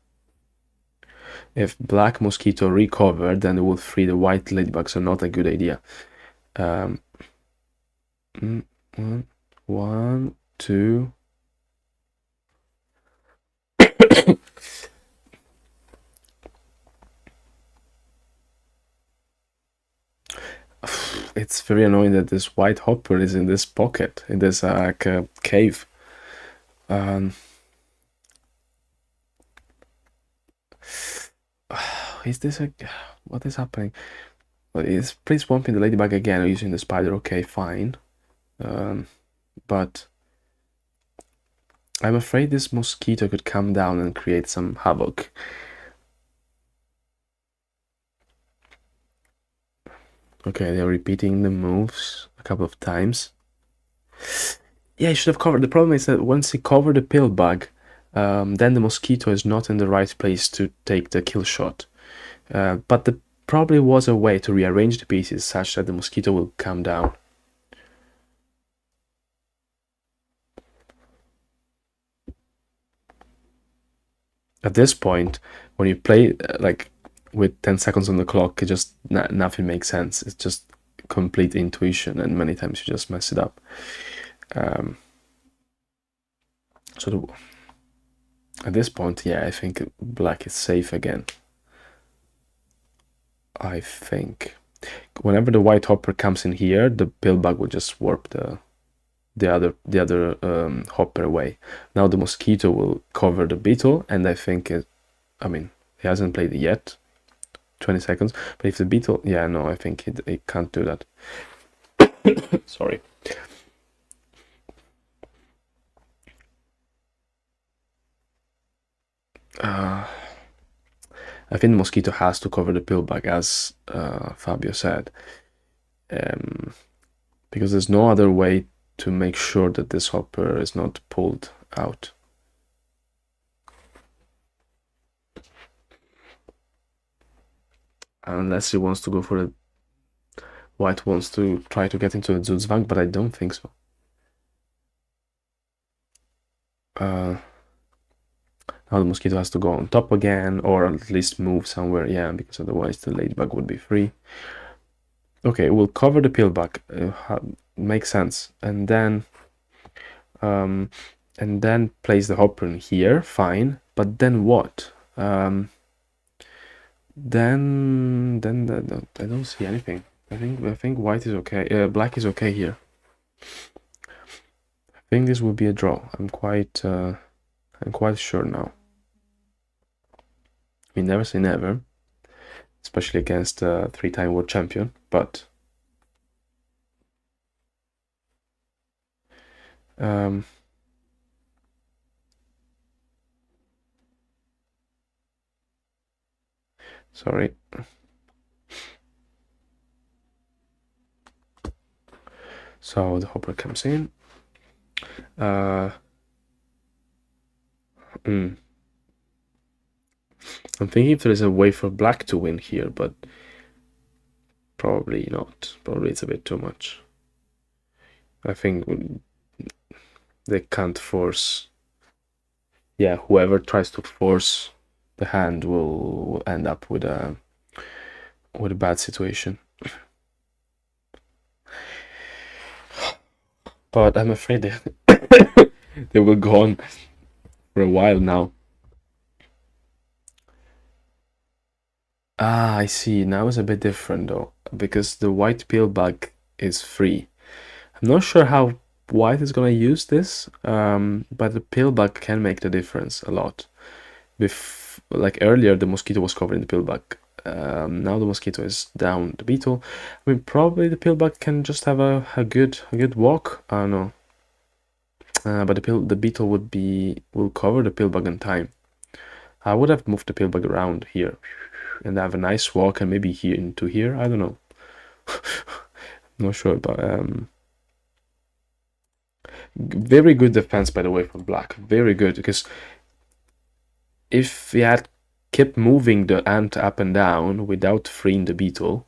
If black mosquito recover, then it will free the white ladybug, so not a good idea. One, two. It's very annoying that this white hopper is in this pocket, in this cave. Is this a... What is happening? Well, it's pretty swamping the ladybug again, or using the spider. Okay, fine. But I'm afraid this mosquito could come down and create some havoc. Okay, they're repeating the moves a couple of times. Yeah, he should have covered. The problem is that once he covered the pill bug, then the mosquito is not in the right place to take the kill shot. But there probably was a way to rearrange the pieces such that the mosquito will come down. At this point, when you play like with 10 seconds on the clock, it just nothing makes sense. It's just complete intuition, and many times you just mess it up. At this point, yeah, I think black is safe again. I think whenever the white hopper comes in here, the pillbug will just warp the other hopper away. Now the mosquito will cover the beetle, and I think I mean, he hasn't played it yet. 20 seconds, but if the beetle, yeah, no, I think it can't do that. Sorry. I think the mosquito has to cover the pillbug, as Fabio said, because there's no other way to make sure that this hopper is not pulled out. Unless he wants to go for it. White wants to try to get into a Zuzwang, but I don't think so. Now the mosquito has to go on top again, or at least move somewhere, yeah, because otherwise the ladybug would be free. Okay, we'll cover the pillbug. Makes sense. And then place the hopper in here, fine. But then what? Then I don't see anything. I think white is okay. Black is okay here. I think this will be a draw. I'm quite sure now. I mean, never say never, especially against a 3-time world champion. But sorry. So the hopper comes in. I'm thinking if there is a way for black to win here, but probably not. Probably it's a bit too much. I think they can't force. Yeah, whoever tries to force the hand will end up with a bad situation. But I'm afraid they will go on for a while now. Ah, I see. Now it's a bit different though, because the white pillbug is free. I'm not sure how white is gonna use this, but the pillbug can make the difference a lot. Like earlier, the mosquito was covering the pillbug. Now the mosquito is down the beetle. I mean, probably the pillbug can just have a good walk. I don't know. But the beetle will cover the pillbug in time. I would have moved the pillbug around here and have a nice walk, and maybe here into here. I don't know. Not sure, but very good defense, by the way, from black. Very good, because if he had kept moving the ant up and down without freeing the beetle,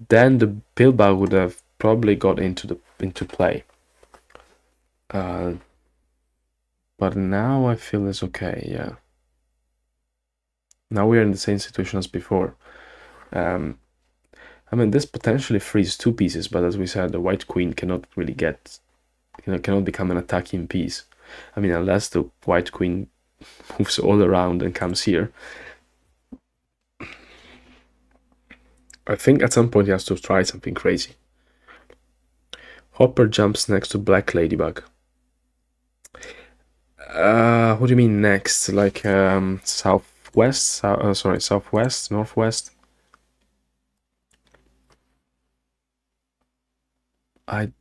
then the pillbug would have probably got into play. But but now I feel it's okay, yeah. Now we're in the same situation as before. I mean, this potentially frees two pieces, but as we said, the white queen cannot really get, cannot become an attacking piece. I mean, unless the white queen moves all around and comes here. I think at some point he has to try something crazy. Hopper jumps next to Black Ladybug. What do you mean next? Like southwest? Sorry, southwest, northwest? I'm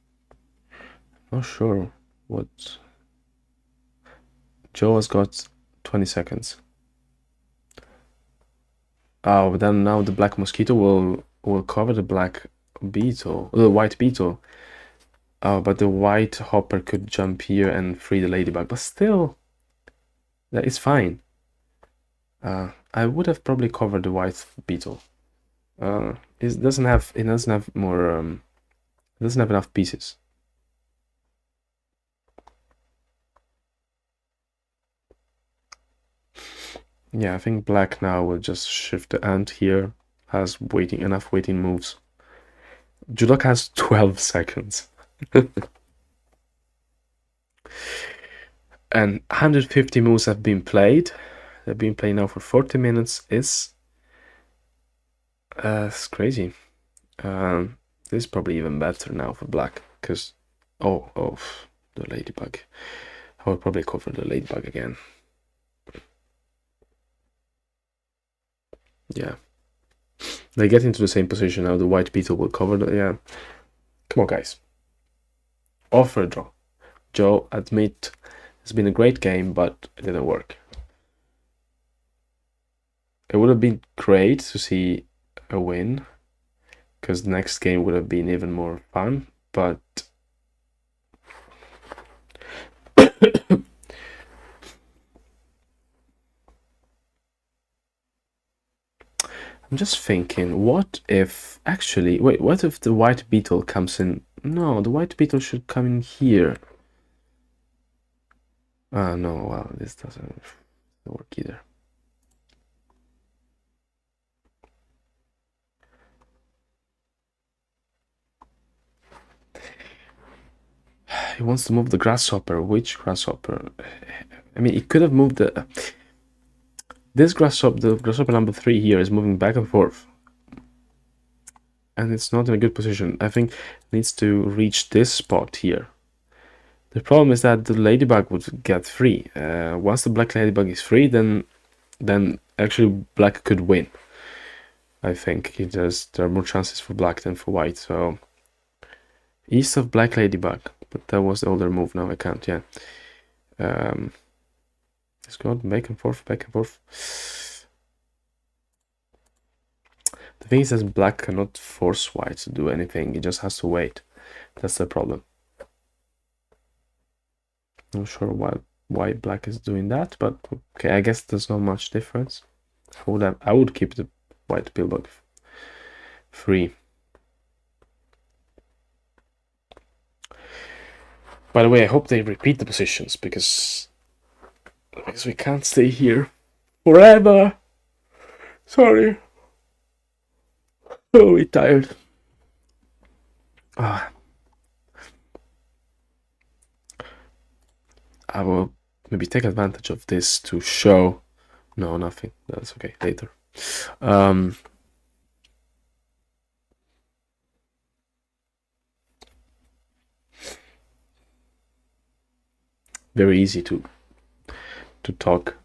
not sure what. Joe has got 20 seconds. Oh, but then now the black mosquito will cover the black beetle, the white beetle. Oh, but the white hopper could jump here and free the ladybug, but still, that is fine. I would have probably covered the white beetle. It doesn't have more it doesn't have enough pieces. Yeah, I think black now will just shift the ant here. Has enough waiting moves. Jewdoka has 12 seconds. And 150 moves have been played. They've been playing now for 40 minutes. It's crazy. This is probably even better now for black, because oh, the ladybug. I will probably cover the ladybug again. Yeah. They get into the same position now. The white beetle will cover the, yeah. Come on, guys. Offer a draw. Joe, admit it's been a great game, but it didn't work. It would have been great to see a win, because the next game would have been even more fun, but I'm just thinking, what if actually, wait, what if the white beetle comes in? No, the white beetle should come in here. No, well, this doesn't work either. He wants to move the grasshopper. Which grasshopper? I mean, he could have moved the... This grasshopper, the grasshopper number 3 here, is moving back and forth. And it's not in a good position. I think it needs to reach this spot here. The problem is that the ladybug would get free. Once the black ladybug is free, then actually black could win. I think there are more chances for black than for white. So east of black ladybug, but that was the older move. Now I can't. Yeah. Let's go back and forth, back and forth. The thing is that black cannot force white to do anything. It just has to wait. That's the problem. Not sure why black is doing that, but okay, I guess there's not much difference. I would keep the white pillbug free. By the way, I hope they repeat the positions, because we can't stay here forever. Sorry. Oh, we're tired. I will maybe take advantage of this to show. No, nothing. That's okay. Later. Very easy to talk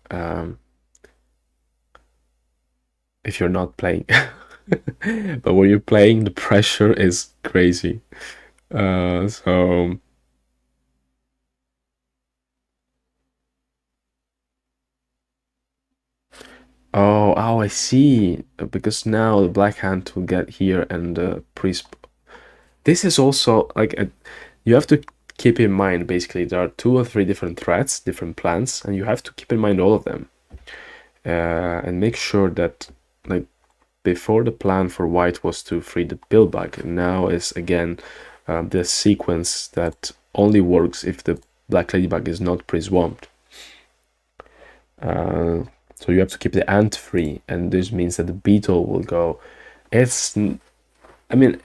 if you're not playing. But when you're playing, the pressure is crazy. So oh, I see. Because now the black hand will get here and the priest. This is also like you have to keep in mind, basically there are 2 or 3 different threats, different plans, and you have to keep in mind all of them, and make sure that, like, before the plan for white was to free the pillbug, now is again the sequence that only works if the black ladybug is not pre-swamped. So you have to keep the ant free, and this means that the beetle will go. I mean,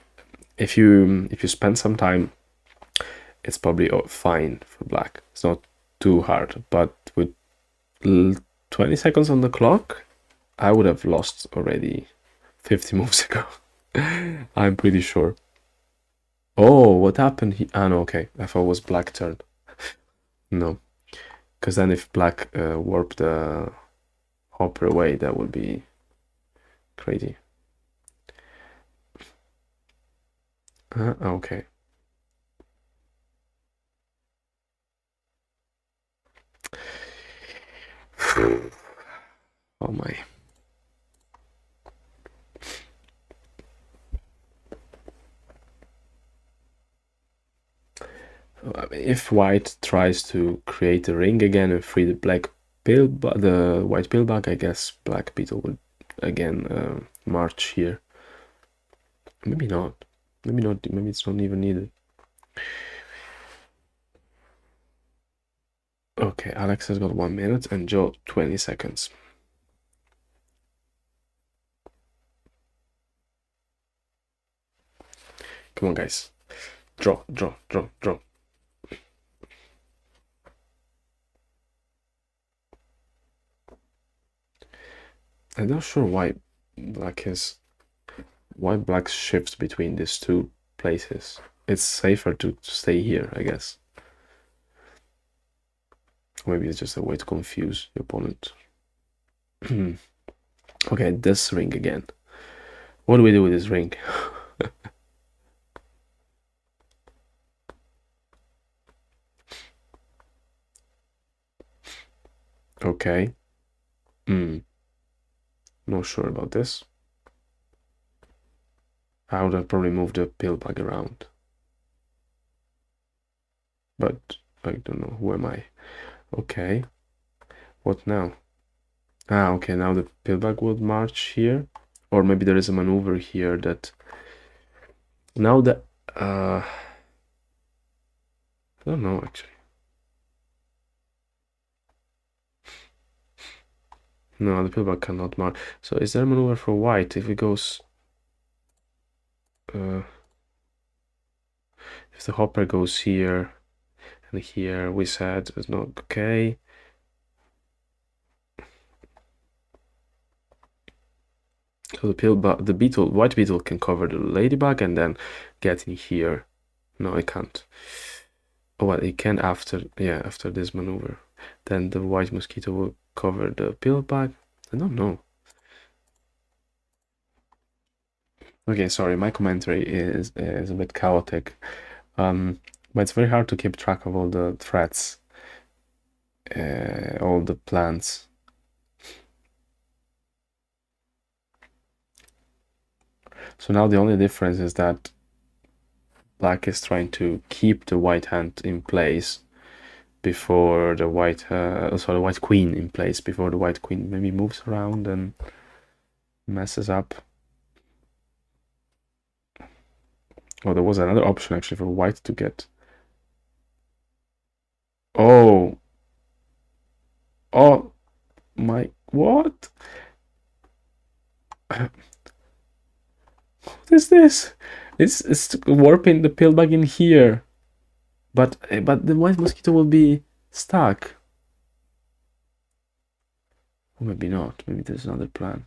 if you spend some time, it's probably fine for black. It's not too hard, but with 20 seconds on the clock, I would have lost already 50 moves ago. I'm pretty sure. Oh, what happened? Ah, no, okay. I thought it was black turn. No, because then if black warped the hopper away, that would be crazy. Okay. Oh my. If white tries to create a ring again and free the black pill, the white pillbug, I guess black beetle would again march here. Maybe not. Maybe not. Maybe it's not even needed. Okay, Alex has got 1 minute and Joe 20 seconds. Come on, guys. Draw, draw, draw, draw. I'm not sure why black shifts between these two places. It's safer to stay here, I guess. Maybe it's just a way to confuse the opponent. Okay, this ring again. What do we do with this ring? Okay. Not sure about this. I would have probably moved the pillbug around. But I don't know. Who am I? Okay. What now? Ah, okay. Now the pillbug would march here. Or maybe there is a maneuver here that... Now that... I don't know, actually. No, the pillbug cannot march. So is there a maneuver for white if it goes... if the hopper goes here and here, we said it's not okay. So the white beetle can cover the ladybug and then get in here. No, it can't. Oh, well, it can after this maneuver. Then the white mosquito will cover the pillbug. I don't know. Okay, sorry, my commentary is a bit chaotic. But it's very hard to keep track of all the threats, all the plans. So now the only difference is that black is trying to keep the white hand in place before the white, the white queen in place before the white queen maybe moves around and messes up. Oh, there was another option actually for white to get. Oh. Oh my, what? What is this? It's warping the pillbug in here. But the white mosquito will be stuck. Or maybe not. Maybe there's another plan.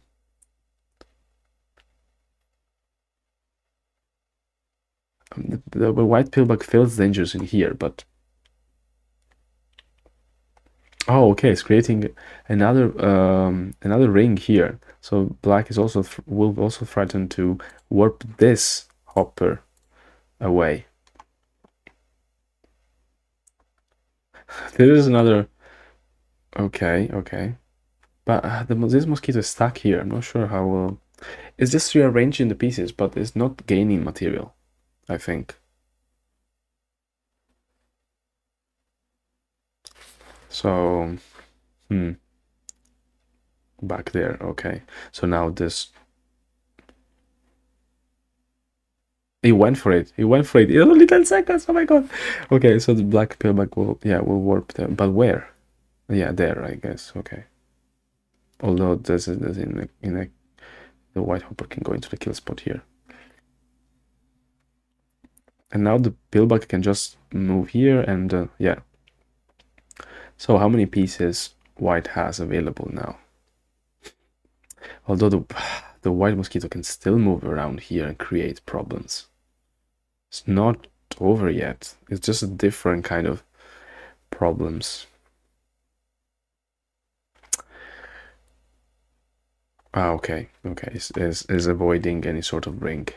The white pillbug feels dangerous in here, but... Oh, okay, it's creating another ring here. So black is also will also threaten to warp this hopper away. There is another... Okay, okay. But this mosquito is stuck here. I'm not sure how will... It's just rearranging the pieces, but it's not gaining material, I think. So, back there, okay. So now this... He went for it. He went for it. It's only 10 seconds. Oh my god. Okay, so the black pillbug will warp them. But where? Yeah, there, I guess. Okay. Although there's in a the white hopper can go into the kill spot here. And now the pillbug can just move here and yeah. So how many pieces white has available now? Although the white mosquito can still move around here and create problems. It's not over yet. It's just a different kind of problems. Ah, okay. Is avoiding any sort of ring.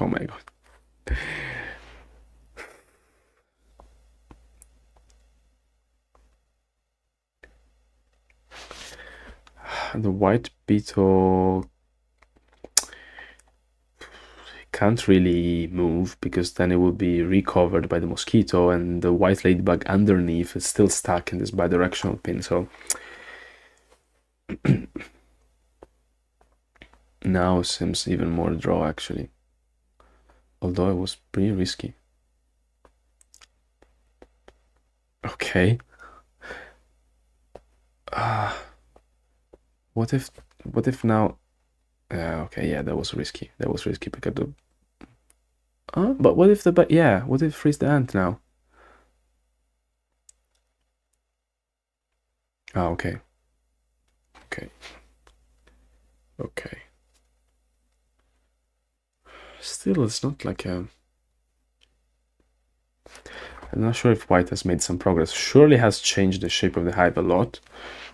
Oh my god. The white beetle can't really move because then it will be recovered by the mosquito, and the white ladybug underneath is still stuck in this bidirectional pin. So now seems even more draw actually, although it was pretty risky. Okay. What if now? Okay, yeah, that was risky. That was risky because the. But what if yeah? What if freeze the ant now? Ah, okay. Okay. Okay. Still, it's not like a. I'm not sure if white has made some progress. Surely has changed the shape of the hive a lot,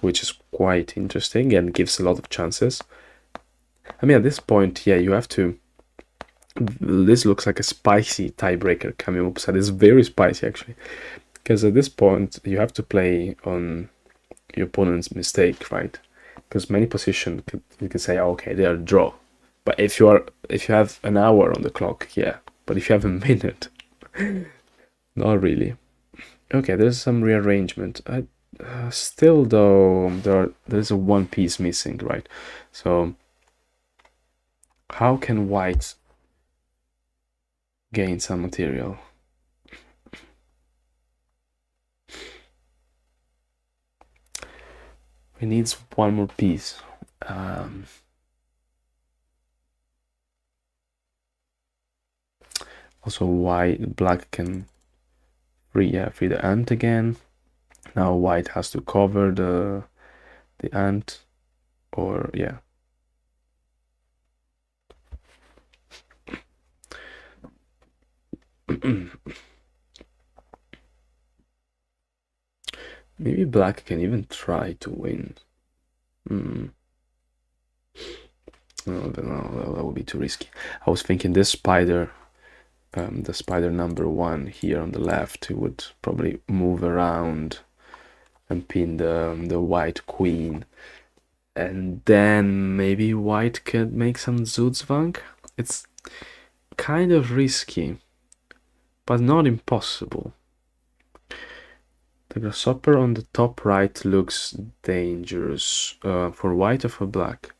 which is quite interesting and gives a lot of chances. I mean, at this point, yeah, you have to. This looks like a spicy tiebreaker coming up. So it's very spicy actually, because at this point you have to play on your opponent's mistake, right? Because many positions you can say, oh, okay, they are draw, but if you have an hour on the clock, yeah. But if you have a minute, not really. Okay, there's some rearrangement. Still though, there's a one piece missing, right? So how can white gain some material? He needs one more piece. Also, black can free the ant again. Now white has to cover the ant, or yeah. Maybe black can even try to win. No, that would be too risky. I was thinking this spider, the spider number 1 here on the left, it would probably move around and pin the white queen, and then maybe white could make some Zootzwang. It's kind of risky, but not impossible. The grasshopper on the top right looks dangerous for white or for black.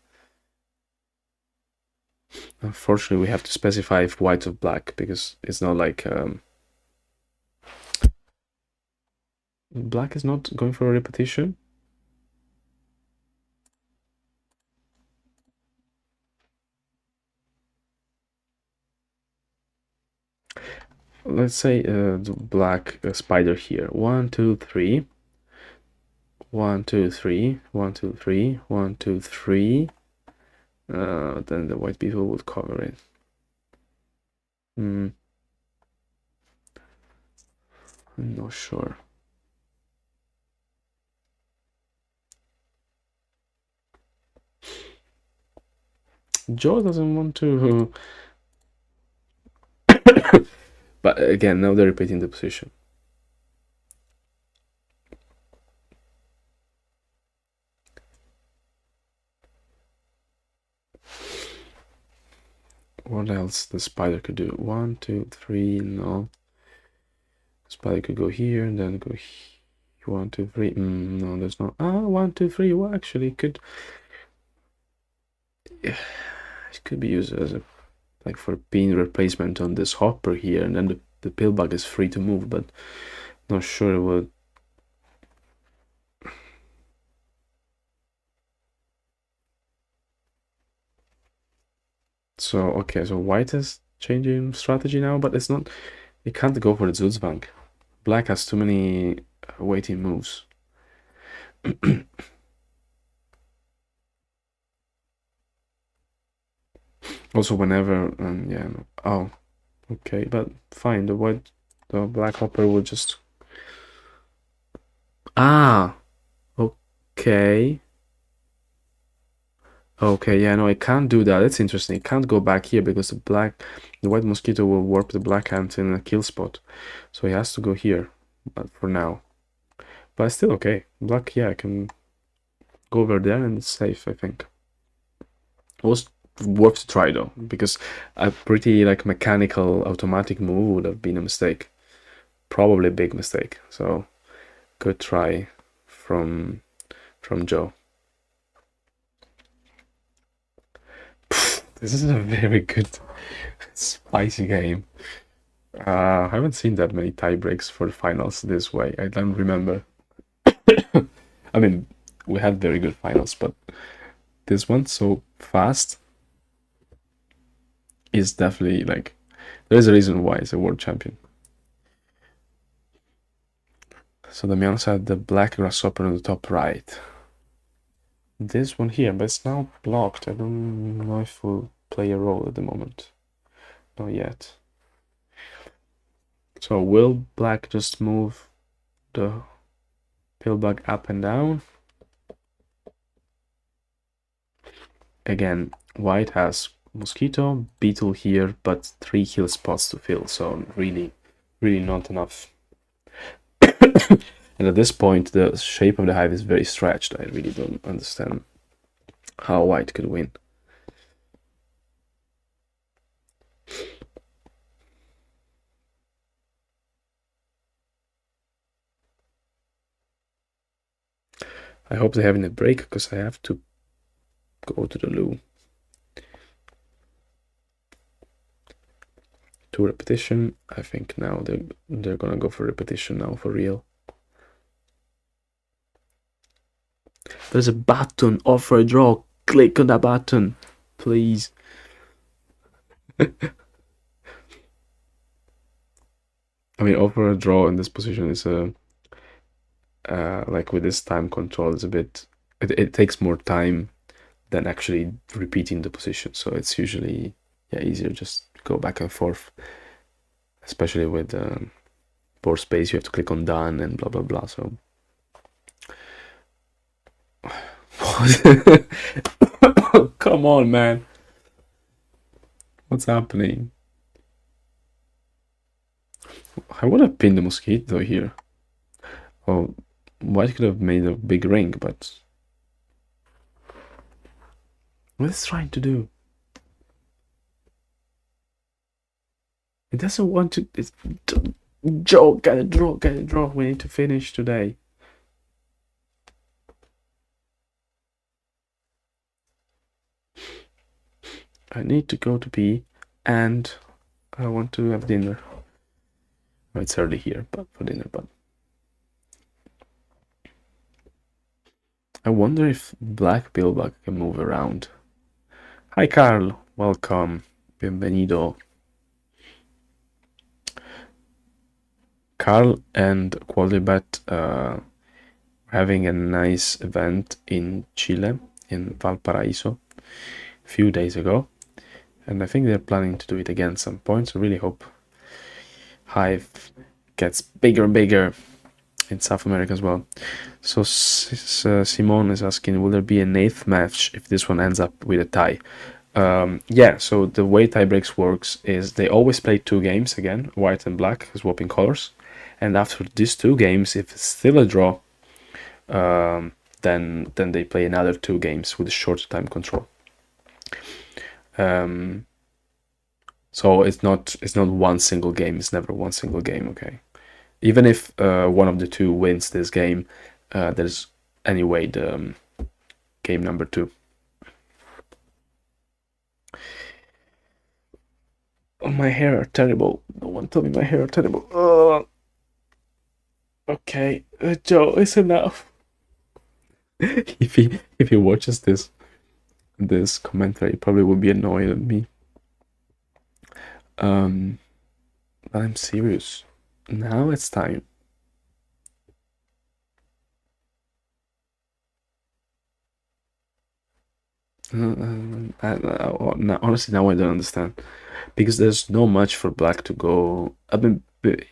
Unfortunately, we have to specify if white or black, because it's not like black is not going for a repetition. Let's say the black spider here. 1, 2, 3. 1, 2, 3. 1, 2, 3. 1, 2, 3. Then the white beetle would cover it. I'm not sure. Joe doesn't want to. But again, now they're repeating the position. What else the spider could do? 1, 2, 3. No. The spider could go here and then go here. 1, 2, 3. No, there's not. 1, 2, 3. Well, actually, it could be used as a, like, for pin replacement on this hopper here, and then the the pillbug is free to move, but not sure it would. So okay, so white is changing strategy now, but it's not. It can't go for the Zuzbank. Black has too many waiting moves. Also, whenever yeah, no. Oh, okay, but fine. The black hopper will just okay. Okay, yeah, no, it can't do that. It's interesting. It can't go back here because the white mosquito will warp the black ant in a kill spot. So he has to go here, but for now. But it's still okay. Black, yeah, can go over there and it's safe, I think. It was worth to try though, because a pretty like mechanical automatic move would have been a mistake. Probably a big mistake. So good try from Joe. This is a very good spicy game. I haven't seen that many tie breaks for the finals this way. I don't remember. I mean, we had very good finals, but this one so fast is definitely like there's a reason why it's a world champion. So Damianos had the black grasshopper on the top right. This one here, but it's now blocked. I don't know if we'll play a role at the moment. Not yet. So will black just move the pillbug up and down? Again, white has mosquito, beetle here, but 3 kill spots to fill, so really not enough. And at this point, the shape of the hive is very stretched. I really don't understand how white could win. I hope they're having a break because I have to go to the loo. 2 repetition. I think now they're gonna go for repetition now for real. There's a button, offer a draw. Click on that button, please. I mean, offer a draw in this position is like with this time control is a bit. It takes more time than actually repeating the position, so it's usually easier just go back and forth. Especially with board space, you have to click on done and blah blah blah. So. Come on, man. What's happening? I would have pinned the mosquito here. Oh, white could have made a big ring, but what is it trying to do? It doesn't want to. It's, Joe, get a draw, get a draw. We need to finish today. I need to go to B, and I want to have dinner. Oh, it's early here, but for dinner, but I wonder if black pillbug can move around. Hi, Carl. Welcome. Bienvenido. Carl and Qualibet having a nice event in Chile, in Valparaiso, a few days ago. And I think they're planning to do it again some point. So really hope HIVE gets bigger and bigger in South America as well. So Simone is asking, will there be an 8th match if this one ends up with a tie? Yeah, so the way tie breaks works is they always play 2 games again, white and black, swapping colors. And after these 2 games, if it's still a draw, then they play another 2 games with a shorter time control. So it's not one single game. It's never one single game. Okay, even if one of the 2 wins this game, there's anyway the game number 2. Oh, my hair are terrible. No one told me my hair are terrible. Okay, Joe, it's enough. If he watches this commentary, he probably will be annoyed at me. But I'm serious. Now it's time. Honestly, now I don't understand because there's no much for black to go. I mean,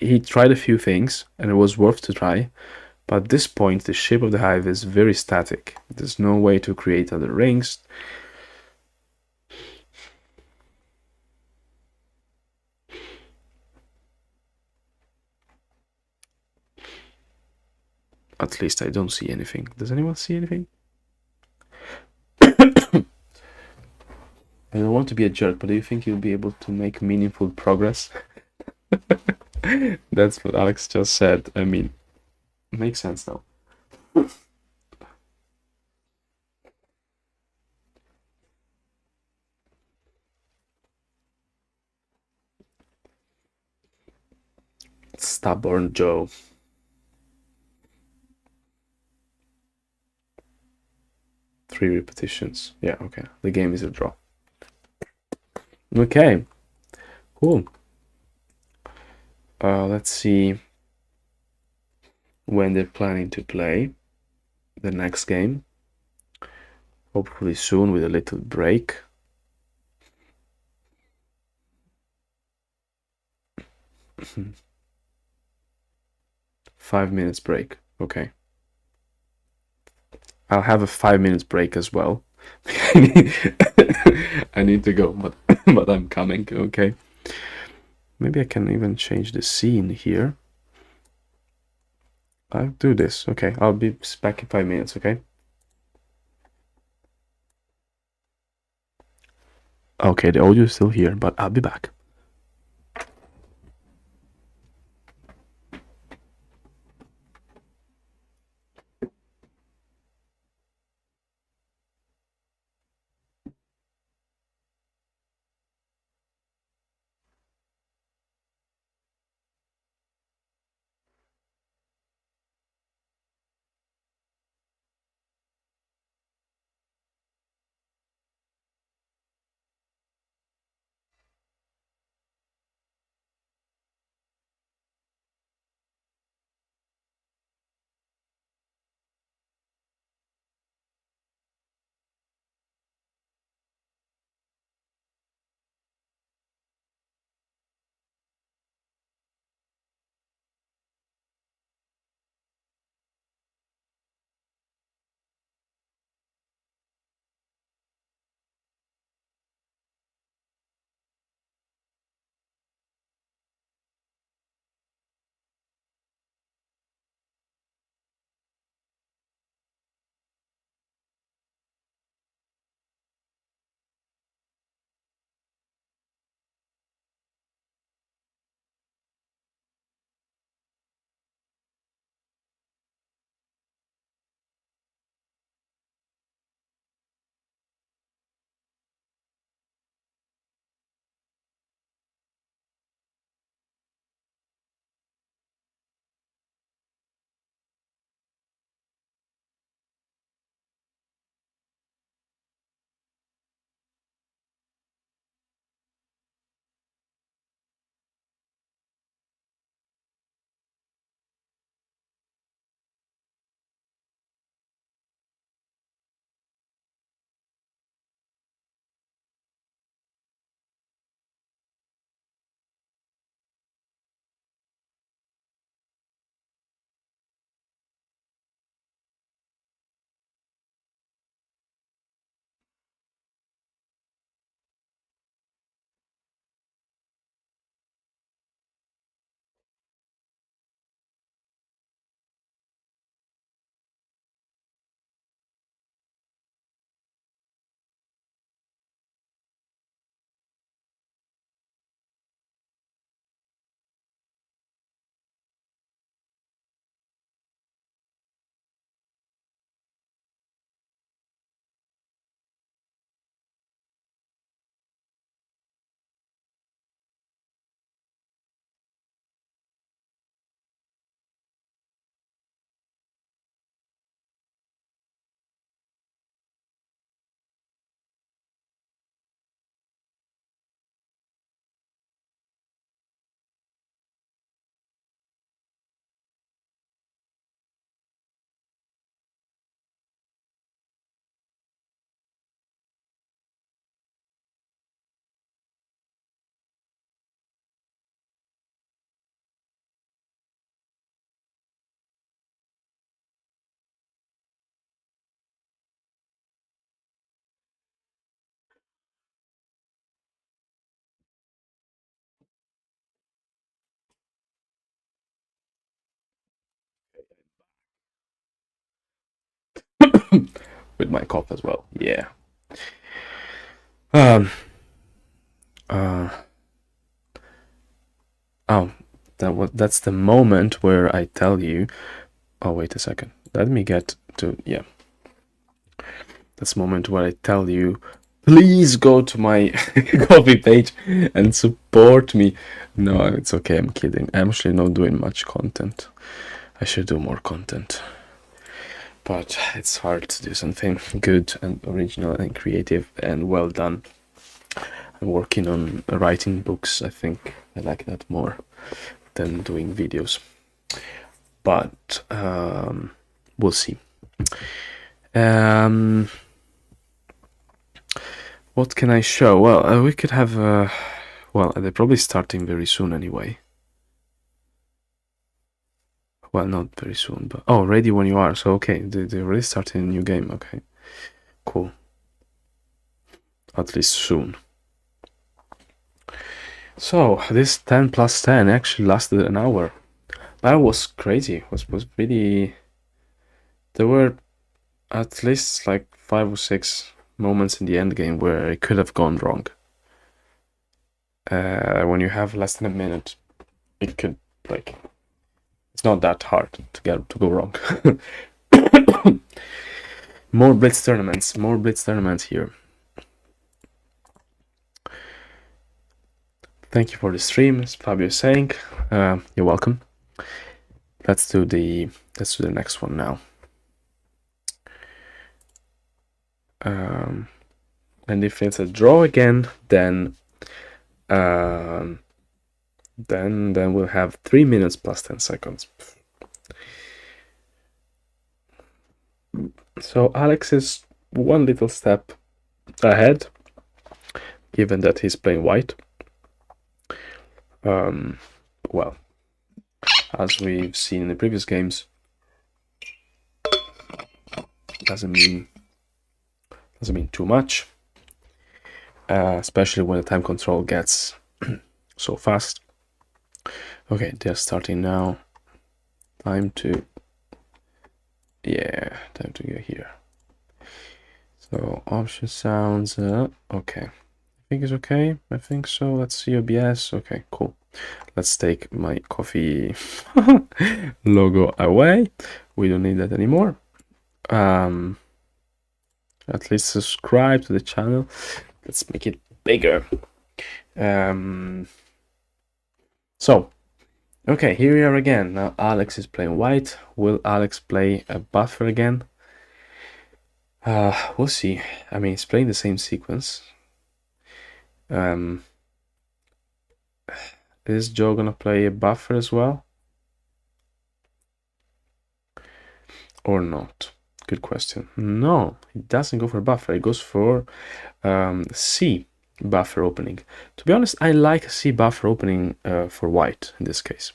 he tried a few things and it was worth to try, but at this point, the shape of the hive is very static. There's no way to create other rings. At least I don't see anything. Does anyone see anything? I don't want to be a jerk, but do you think you'll be able to make meaningful progress? That's what Alex just said. I mean, makes sense though. Stubborn Joe. Three repetitions. Yeah, okay. The game is a draw. Okay, cool. Let's see when they're planning to play the next game. Hopefully soon with a little break. Five minutes break. Okay. I'll have a 5 minutes break as well. I need to go, but but I'm coming. Okay. Maybe I can even change the scene here. I'll do this. Okay, I'll be back in 5 minutes. Okay. Okay, the audio is still here, but I'll be back. with my cough as well. Yeah. Um. Oh, that's the moment where I tell you. Oh, wait a second. Let me get to, yeah. That's the moment where I tell you, please go to my coffee page and support me. No, it's okay. I'm kidding. I'm actually not doing much content. I should do more content. But it's hard to do something good and original and creative and well done. I'm working on writing books. I think I like that more than doing videos. But we'll see. What can I show? Well, we could have well, they're probably starting very soon anyway. Well, not very soon, but oh, ready when you are. So okay, they're already starting a new game. Okay, cool. At least soon. So this 10 plus 10 actually lasted an hour. That was crazy. It was really. There were at least like 5 or 6 moments in the end game where it could have gone wrong. When you have less than a minute, it could, like, it's not that hard to go wrong. More blitz tournaments here. Thank you for the stream, as Fabio is saying. You're welcome. Let's do the next one now. And if it's a draw again, then we'll have 3 minutes plus 10 seconds. So Alex is one little step ahead, given that he's playing white. Well, as we've seen in the previous games, doesn't mean too much, especially when the time control gets so fast. Okay, they're starting now. Time to go here. So option sounds okay. I think it's okay. I think so. Let's see OBS. Okay, cool. Let's take my coffee logo away. We don't need that anymore. At least subscribe to the channel. Let's make it bigger. So, okay, here we are again. Now Alex is playing white. Will Alex play a buffer again? We'll see. I mean, he's playing the same sequence. Is Joe gonna play a buffer as well? Or not? Good question. No, he doesn't go for buffer. He goes for C buffer opening. To be honest, I like C buffer opening for white in this case.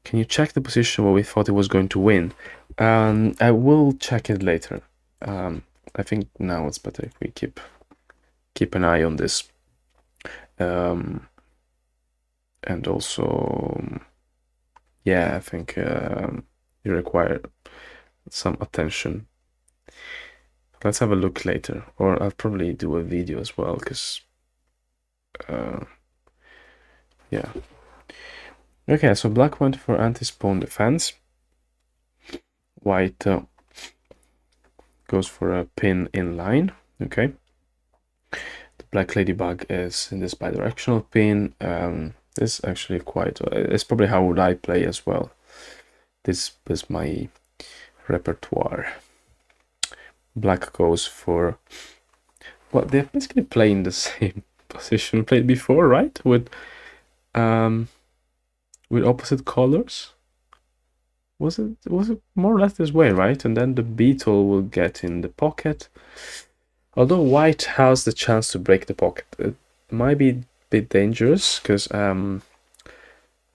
Can you check the position where we thought it was going to win? I will check it later. I think now it's better if we keep an eye on this. And also, yeah, I think you require some attention. Let's have a look later, or I'll probably do a video as well, because yeah. Okay, so black went for anti-spawn defense. White goes for a pin in line. Okay. The black ladybug is in this bidirectional pin. This is actually quite, it's probably how would I play as well. This is my repertoire. Black goes for, well, they're basically playing the same position we played before, right? With opposite colors. Was it more or less this way, right? And then the beetle will get in the pocket. Although white has the chance to break the pocket, it might be a bit dangerous, because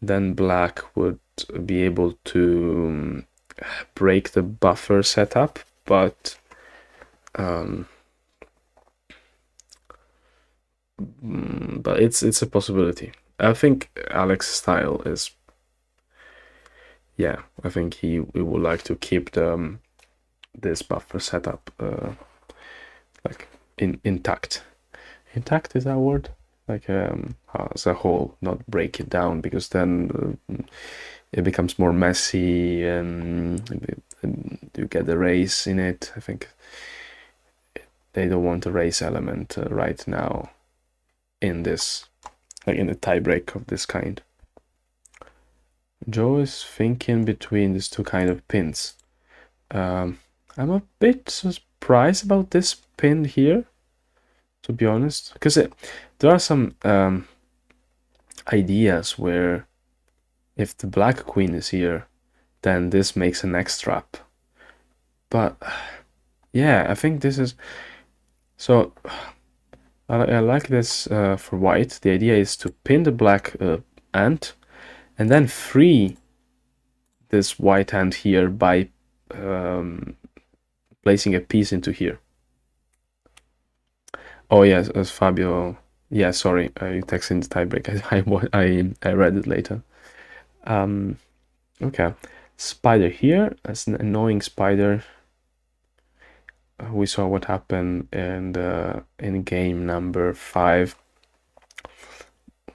then black would be able to break the buffer setup, but it's a possibility. I think Alex's style is, yeah, I think he would like to keep the this buffer setup like intact. Intact is that word? Like as a whole, not break it down, because then it becomes more messy and you get the race in it. I think they don't want a race element right now in this, like in a tiebreak of this kind. Joe is thinking between these two kind of pins. I'm a bit surprised about this pin here, to be honest, because there are some ideas where if the black queen is here, then this makes an X trap. But yeah, I think this is so. I like this for white. The idea is to pin the black ant and then free this white ant here by placing a piece into here. Oh yes, as Fabio. Yeah, sorry, I texted in the tiebreak. I read it later. Okay, spider here. That's an annoying spider. We saw what happened in game number 5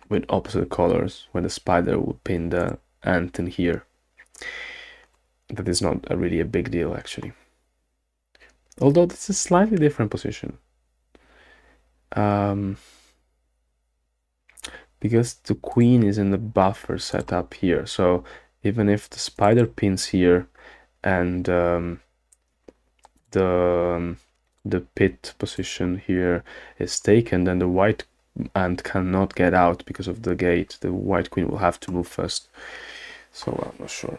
with opposite colors, when the spider would pin the ant in here. That is not really a big deal, actually. Although this is a slightly different position. Because the queen is in the buffer setup here, so even if the spider pins here and the pit position here is taken, then the white ant cannot get out because of the gate. The white queen will have to move first. So I'm not sure.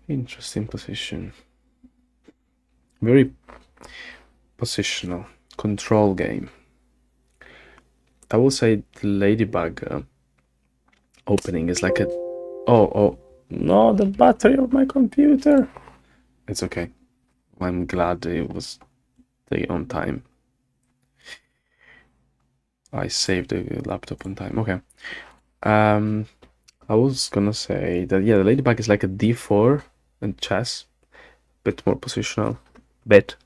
Interesting position. Very positional control game. I will say the ladybug opening is like a... Oh, no, the battery of my computer. It's okay. I'm glad it was on time. I saved the laptop on time. Okay. I was gonna say that, yeah, the ladybug is like a d4 in chess. Bit more positional. Bit.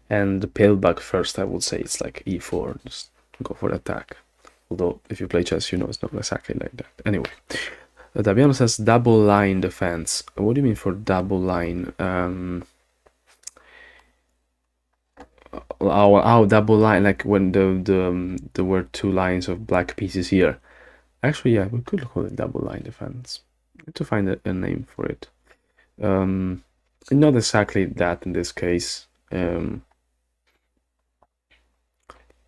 And the pale bug first, I would say it's like e4. Just go for the attack. Although, if you play chess, you know it's not exactly like that. Anyway, Daviano says double line defense. What do you mean for double line? Double line, like when there were 2 lines of black pieces here. Actually, yeah, we could call it double line defense. I need to find a name for it. Not exactly that in this case.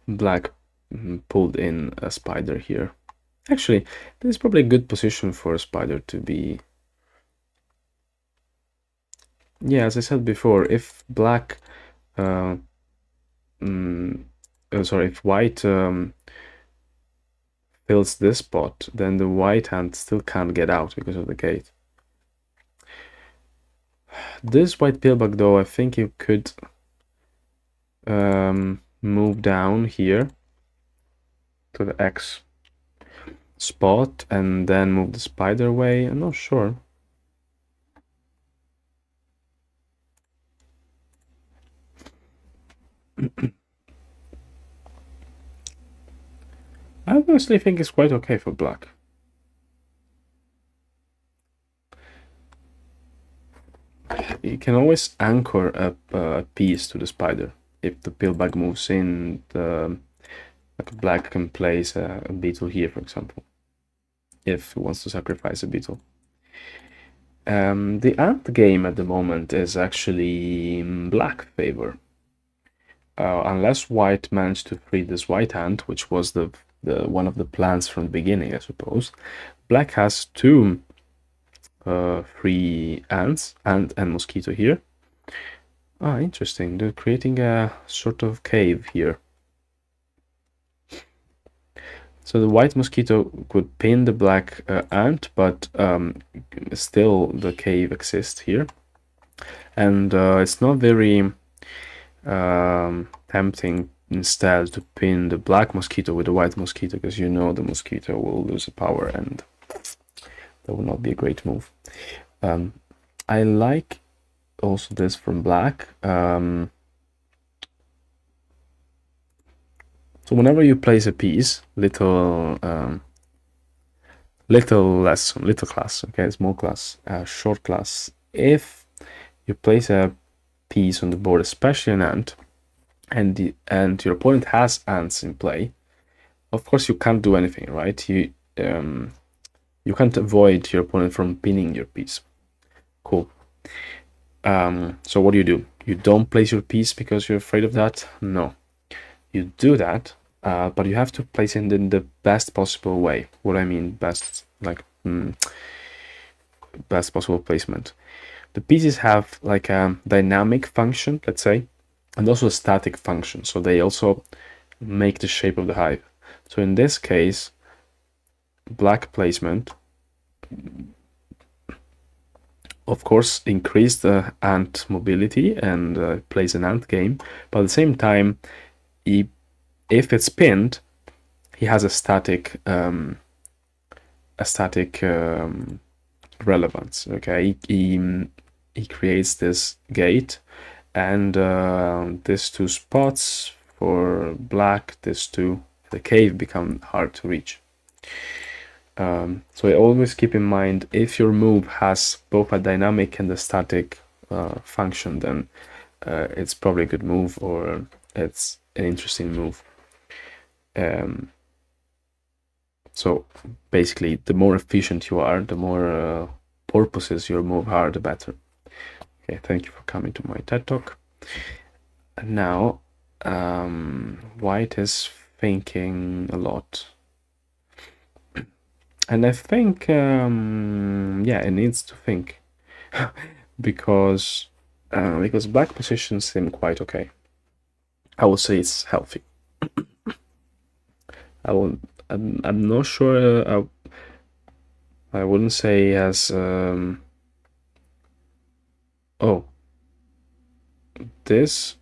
Black pulled in a spider here. Actually, this is probably a good position for a spider to be. Yeah, as I said before, if black, if white fills this spot, then the white hand still can't get out because of the gate. This white pillbug, though, I think you could move down here to the X spot and then move the spider away. I'm not sure. I honestly think it's quite okay for black. You can always anchor a piece to the spider. If the pillbug moves in, like black can place a beetle here, for example, if he wants to sacrifice a beetle. The ant game at the moment is actually in black favor. Unless white managed to free this white ant, which was the one of the plans from the beginning, I suppose. Black has 2 free ants, ant and mosquito here. Ah, interesting. They're creating a sort of cave here. So the white mosquito could pin the black ant, but still the cave exists here. And it's not very tempting instead to pin the black mosquito with the white mosquito, because you know the mosquito will lose the power, and that will not be a great move. I like also this from black. So whenever you place a piece, little class, okay, small class, short class. If you place a piece on the board, especially an ant, and your opponent has ants in play, of course you can't do anything, right? You can't avoid your opponent from pinning your piece. Cool. So what do? You don't place your piece because you're afraid of that? No. You do that, but you have to place it in the best possible way. What I mean, best possible placement. The pieces have like a dynamic function, let's say, and also a static function. So they also make the shape of the hive. So in this case, black placement, of course, increase the ant mobility and plays an ant game, but at the same time, if it's pinned, he has a static relevance. Okay, he creates this gate, and these two spots for black, these two, the cave, become hard to reach. So I always keep in mind, if your move has both a dynamic and a static function, then it's probably a good move, or it's an interesting move. So basically, the more efficient you are, the more purposes your move are, the better. Okay, thank you for coming to my TED Talk. And now, white is thinking a lot. And I think, yeah, it needs to think because black positions seem quite okay. I will say it's healthy. I'm not sure. I wouldn't say as. Oh, this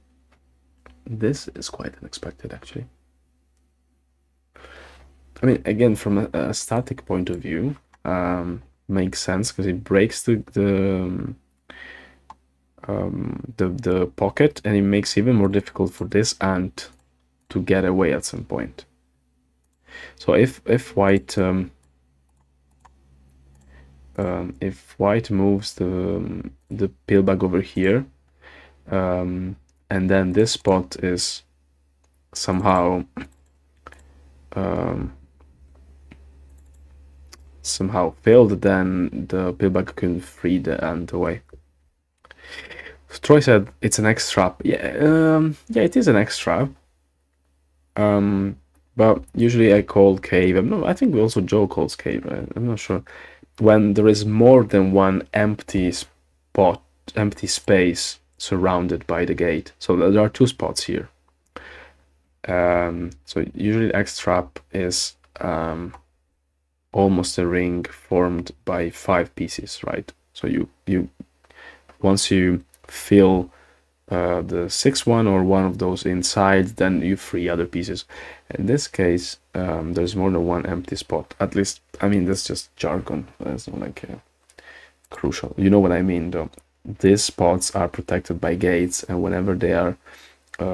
is quite unexpected, actually. I mean, again, from a static point of view, makes sense because it breaks the pocket, and it makes it even more difficult for this ant to get away at some point. So if white moves the pill bag over here, and then this spot is somehow failed, then the pillbag can free the ant away. So Troy said it's an X trap. Yeah, yeah, it is an X trap. But usually I call cave. I think also Joe calls cave. I'm not sure. When there is more than one empty space surrounded by the gate. So there are two spots here. So usually X trap is almost a ring formed by 5 pieces, right? So you once you fill the 6th one or one of those inside, then you free other pieces. In this case, there's more than one empty spot. At least, I mean, that's just jargon. That's not like crucial. You know what I mean, though. These spots are protected by gates, and whenever they are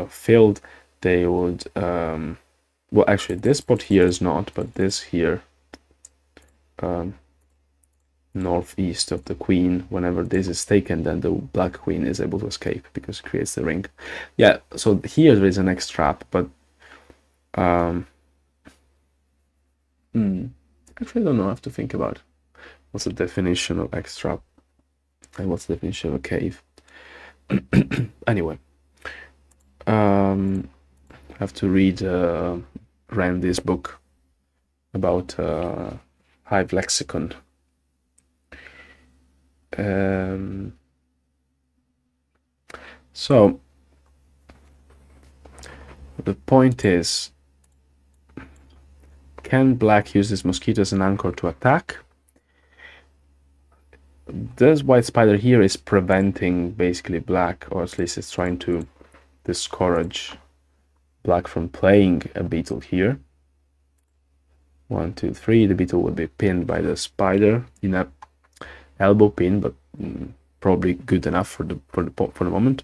filled, they would. Well, actually, this spot here is not, but this here, northeast of the queen, whenever this is taken, then the black queen is able to escape because it creates the ring. Yeah, so here there is an X trap, but actually I don't know, I have to think about what's the definition of X trap and what's the definition of a cave. Anyway, I have to read Randy's book about Hive lexicon. So the point is, can black use this mosquito as an anchor to attack? This white spider here is preventing basically black, or at least it's trying to discourage black from playing a beetle here. 1, 2, 3. The beetle will be pinned by the spider in a elbow pin, but probably good enough for the moment.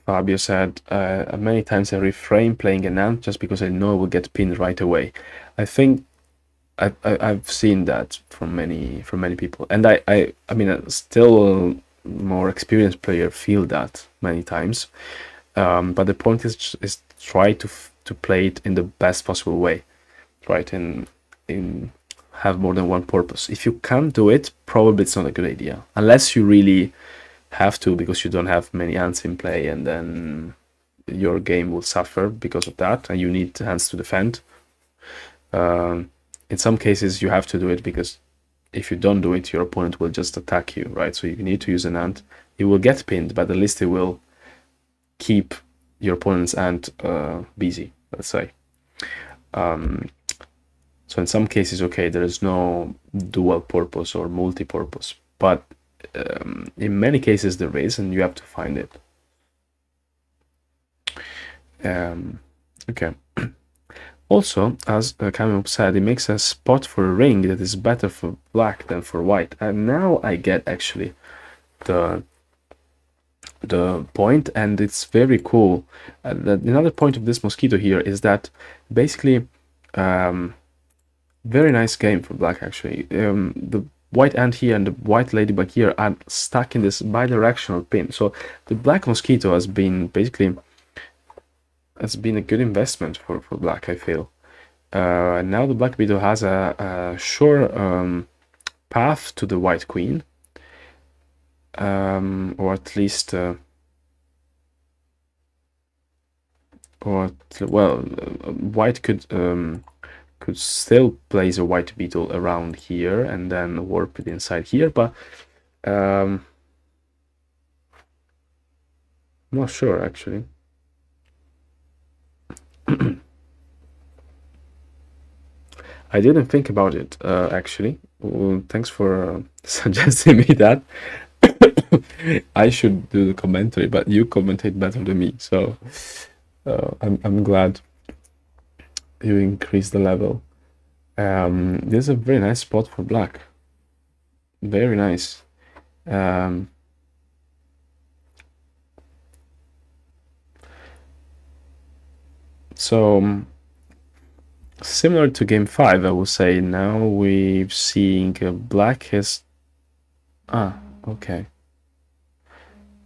Fabio said, many times I refrain playing an ant just because I know I will get pinned right away. I think I've seen that from many people, and I mean, still more experienced player feel that many times. But the point is try to play it in the best possible way, right? In have more than one purpose. If you can't do it, probably it's not a good idea, unless you really have to because you don't have many ants in play, and then your game will suffer because of that, and you need ants to defend. In some cases, you have to do it because if you don't do it, your opponent will just attack you, right? So you need to use an ant. You will get pinned, but at least it will keep your opponent's ant busy, let's say. So in some cases, okay, there is no dual purpose or multi-purpose, but in many cases there is, and you have to find it. Okay. Also, as Camille said, it makes a spot for a ring that is better for black than for white. And now I get actually the point, and it's very cool. Another point of this mosquito here is that basically, very nice game for black actually. The white ant here and the white ladybug here are stuck in this bidirectional pin. So the black mosquito has been basically a good investment for black, I feel. And now the black beetle has a sure path to the white queen, or at least, white could still place a white beetle around here and then warp it inside here, but I'm not sure actually. I didn't think about it actually. Well, thanks for suggesting me that. I should do the commentary, but you commentate better than me, so I'm glad you increased the level. This is a very nice spot for black. Very nice. So similar to game 5, I would say. Now we're seeing black is okay.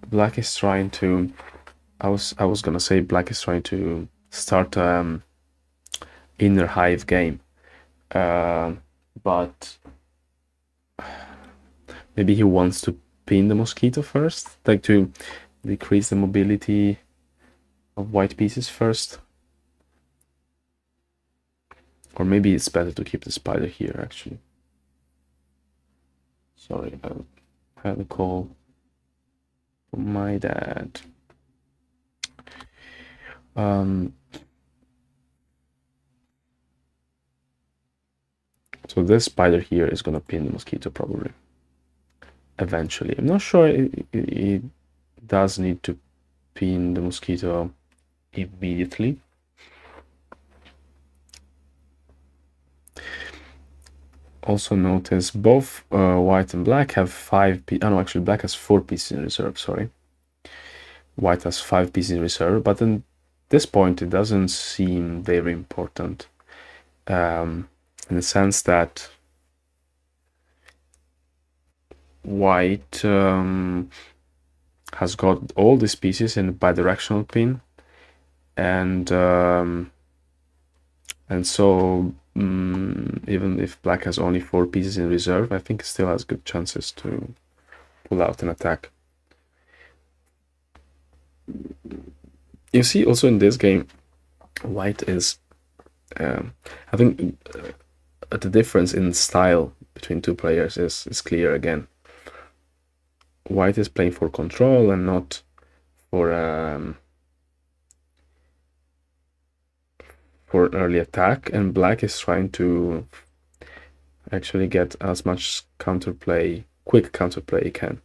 Black is trying to. I was gonna say black is trying to start inner hive game, but maybe he wants to pin the mosquito first, like to decrease the mobility of white pieces first. Or maybe it's better to keep the spider here, actually. Sorry, I had a call from my dad. So this spider here is gonna pin the mosquito probably. Eventually. I'm not sure it does need to pin the mosquito immediately. Also notice both white and black have 5 pieces. Oh no, actually black has 4 pieces in reserve, sorry. White has 5 pieces in reserve, but at this point it doesn't seem very important. In the sense that white has got all these pieces in a bidirectional pin, and so even if black has only 4 pieces in reserve, I think it still has good chances to pull out an attack. You see also in this game, white is having the difference in style between two players is clear again. White is playing for control and not for early attack, and black is trying to actually get as much counterplay, quick counterplay he can.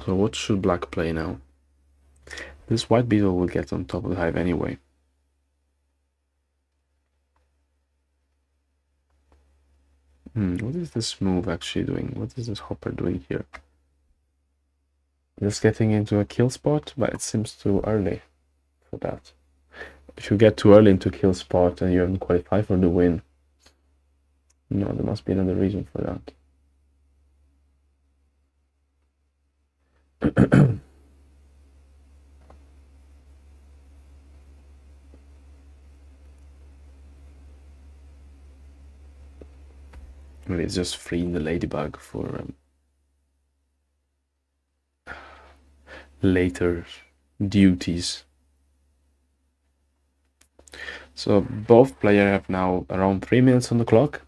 So what should black play now? This white beetle will get on top of the hive anyway. What is this move actually doing? What is this hopper doing here? Just getting into a kill spot, but it seems too early for that. If you get too early into kill spot and you haven't qualified for the win, no, there must be another reason for that. Maybe it's just freeing the ladybug for later duties. So both players have now around 3 minutes on the clock.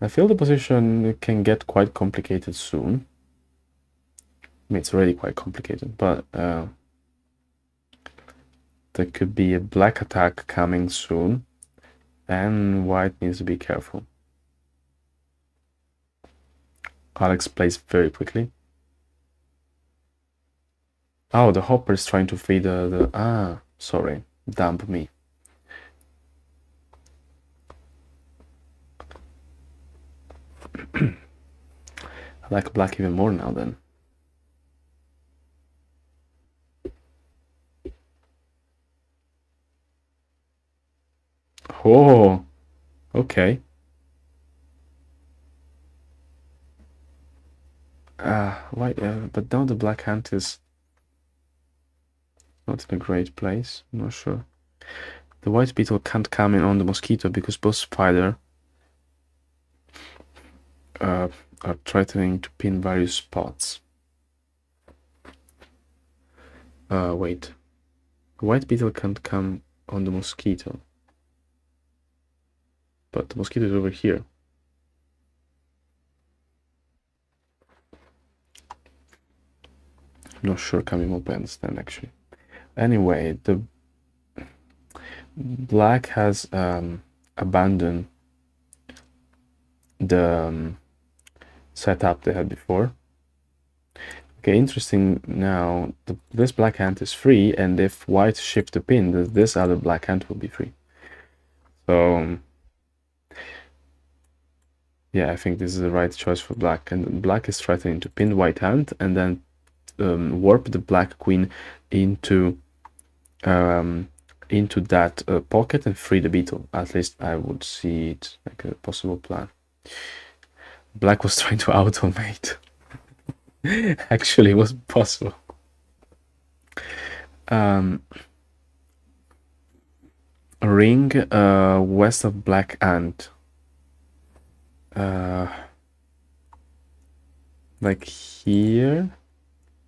I feel the position can get quite complicated soon. I mean, it's already quite complicated, but there could be a black attack coming soon, and white needs to be careful. Alex plays very quickly. Oh, the hopper is trying to free the sorry, dump me. I like black even more now then. Oh, okay. Why? But now the black hand is not in a great place. I'm not sure. The white beetle can't come in on the mosquito because both spider are threatening to pin various spots. Wait. The white beetle can't come on the mosquito. But the mosquito is over here. I'm not sure coming up, I understand actually. Anyway, the black has abandoned the setup they had before. Okay, interesting now, this black hand is free, and if white shift the pin, this other black hand will be free. So, yeah, I think this is the right choice for black, and black is threatening to pin white hand, and then warp the black queen into that pocket and free the beetle. At least I would see it like a possible plan. Black was trying to automate. Actually, it was possible. Ring west of black ant. Like here.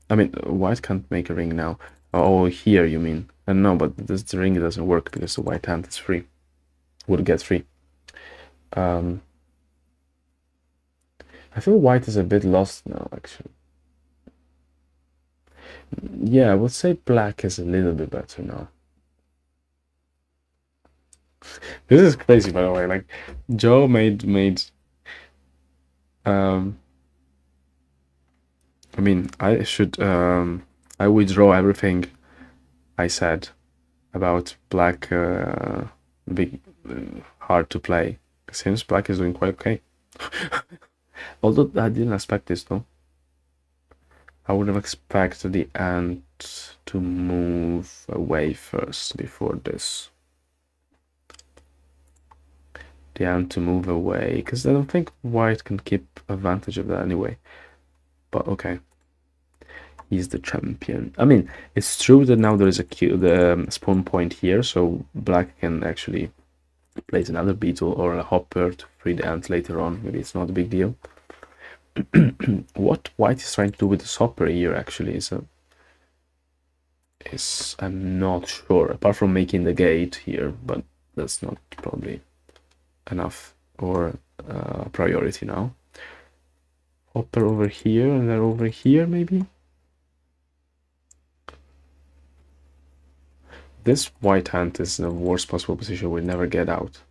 I mean, white can't make a ring now. Oh, here you mean? No, but this ring doesn't work because the white ant is free. Would get free. I feel white is a bit lost now, actually. Yeah, I would say black is a little bit better now. This is crazy, by the way. Like, Joe made I mean, I should I withdraw everything I said about black big hard to play. Seems black is doing quite okay. Although I didn't expect this though. I would have expected the ant to move away first before this. The ant to move away, because I don't think white can keep advantage of that anyway. But okay. He's the champion. I mean, it's true that now there is the spawn point here, so black can actually place another beetle or a hopper to free the ant later on. Maybe it's not a big deal. What white is trying to do with this hopper here actually is I'm not sure. Apart from making the gate here, but that's not probably enough or priority now. Hopper over here and then over here maybe. This white ant is in the worst possible position. We'll never get out.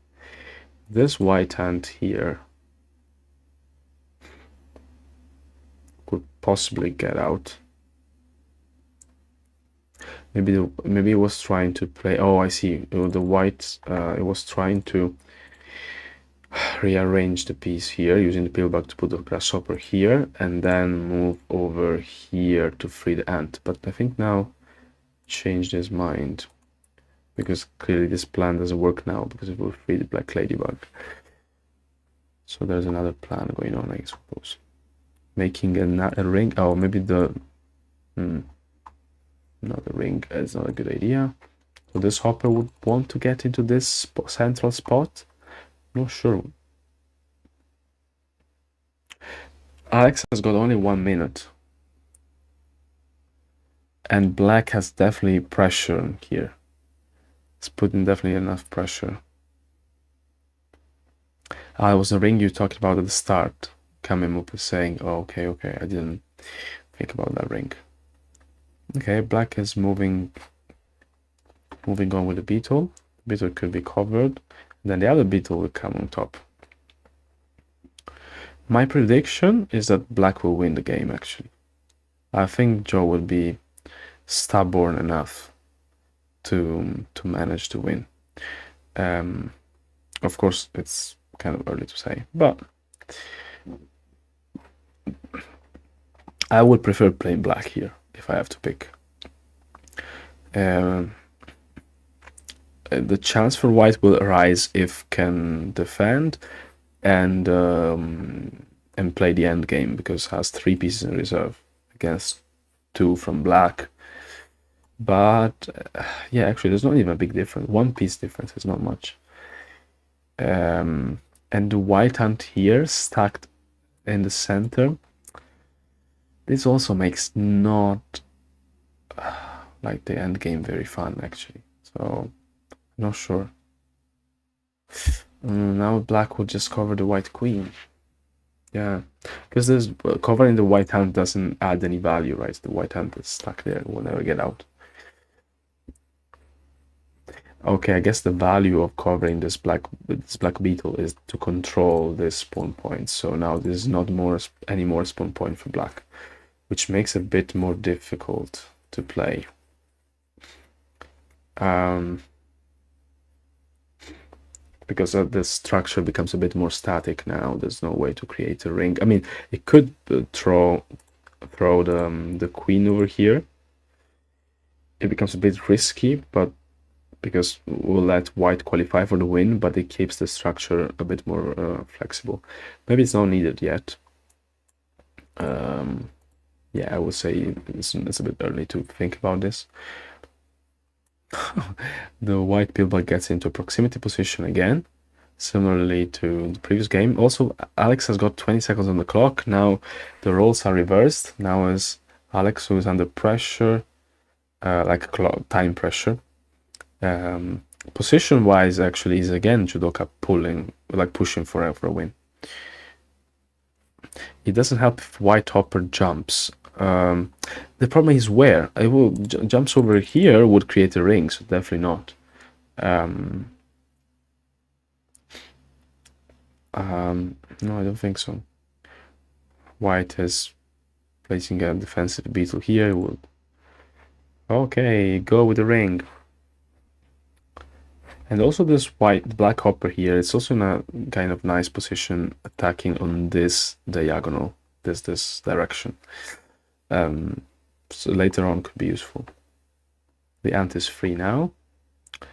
This white ant here could possibly get out. Maybe maybe it was trying to play. Oh, I see. The white. It was trying to rearrange the piece here using the pillbug to put the grasshopper here and then move over here to free the ant. But I think now changed his mind because clearly this plan doesn't work now because it will free the black ladybug. So there's another plan going on, I suppose. Making a ring. Oh, maybe the not a ring is not a good idea. So this hopper would want to get into this central spot. Not sure. Alex has got only 1 minute. And black has definitely pressure here. It's putting definitely enough pressure. Ah, it was a ring you talked about at the start. Kamemu is saying, oh, okay, I didn't think about that ring. Okay, black is moving on with the beetle. The beetle could be covered. Then the other beetle will come on top. My prediction is that black will win the game, actually. I think Joe will be stubborn enough to manage to win. Of course, it's kind of early to say, but I would prefer playing black here if I have to pick. The chance for white will arise if can defend and play the end game because it has 3 pieces in reserve against 2 from black. But yeah, actually there's not even a big difference. 1 piece difference is not much. And the white ant here stacked in the center, this also makes not like the end game very fun, actually. So I'm not sure. Now black will just cover the white queen. Yeah, because this covering the white hand doesn't add any value, right? The white hand is stuck there, it will never get out. Okay, I guess the value of covering this black beetle is to control this spawn point. So now this is not any more spawn point for black, which makes it a bit more difficult to play. Because the structure becomes a bit more static now. There's no way to create a ring. I mean, it could throw the queen over here. It becomes a bit risky, but because we'll let white qualify for the win, but it keeps the structure a bit more flexible. Maybe it's not needed yet. Yeah, I would say it's a bit early to think about this. The white pillbug gets into a proximity position again, similarly to the previous game. Also, Alex has got 20 seconds on the clock. Now the roles are reversed. Now is Alex who is under pressure, like time pressure. Position wise, actually, is again Jewdoka pushing for a win. It doesn't help if white hopper jumps. The problem is where it will jumps over here would create a ring, so definitely not. No, I don't think so. White is placing a defensive beetle here. Would okay, go with the ring. And also this black hopper here, it's also in a kind of nice position attacking on this diagonal, this direction. So later on could be useful. The ant is free now.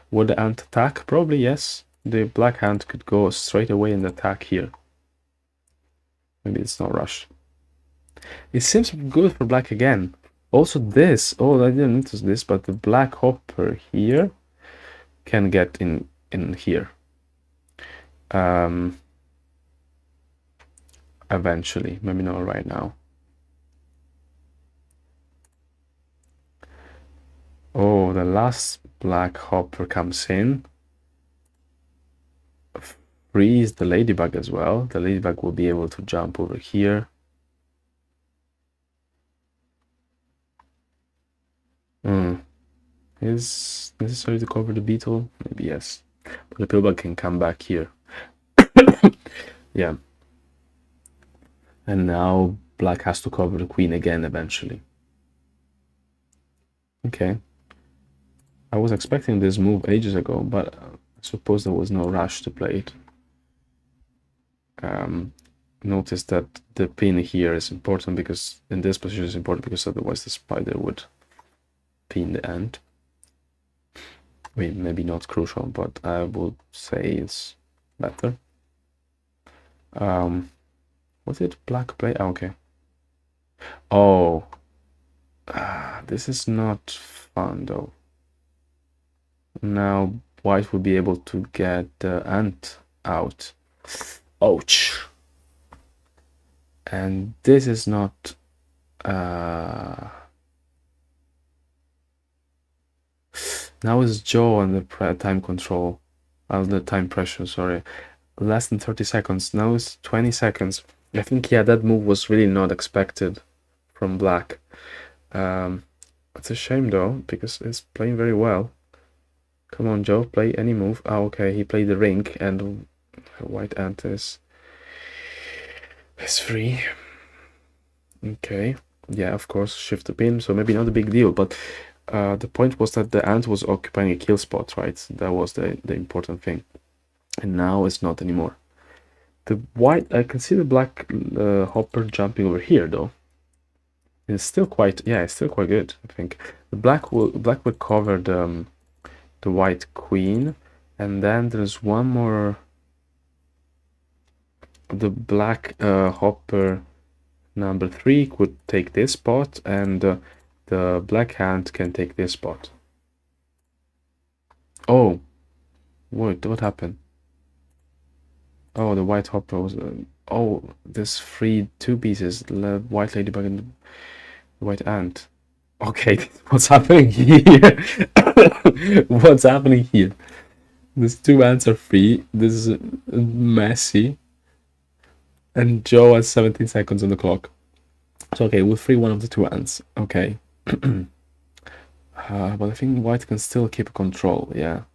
Would the ant attack? Probably yes. The black ant could go straight away and attack here. Maybe it's not rush. It seems good for black again. Also this, oh, I didn't notice this, but the black hopper here can get in here. Eventually, maybe not right now. Oh, the last black hopper comes in. Frees the ladybug as well. The ladybug will be able to jump over here. Is necessary to cover the beetle? Maybe yes. But the pillbug can come back here. Yeah. And now black has to cover the queen again eventually. Okay. I was expecting this move ages ago, but I suppose there was no rush to play it. Notice that the pin here is important because in this position is important because otherwise the spider would pin the ant. I mean, maybe not crucial, but I would say it's better. Was it black play? Oh, okay. Oh, this is not fun though. Now white would be able to get the ant out. Ouch. And this is not now is Joe on the time control, the time pressure, sorry. Less than 30 seconds. Now it's 20 seconds. I think, yeah, that move was really not expected from black. It's a shame though, because it's playing very well. Come on, Joe, play any move. Oh, okay, he played the ring, and white ant is free. Okay, yeah, of course, shift the pin, so maybe not a big deal, but the point was that the ant was occupying a kill spot, right? That was the important thing. And now it's not anymore. The white, I can see the black hopper jumping over here though. It's still quite, yeah, it's still quite good, I think. The black will cover the white queen, and then there's one more. The black hopper number 3 could take this spot, and the black hand can take this spot. Oh, what happened? Oh, the white hopper was. Oh, this freed 2 pieces. The white ladybug and the white ant. Okay, what's happening here? What's happening here? These 2 ants are free. This is messy. And Joe has 17 seconds on the clock. So okay, we'll free one of the 2 ants. Okay. But I think white can still keep control, yeah.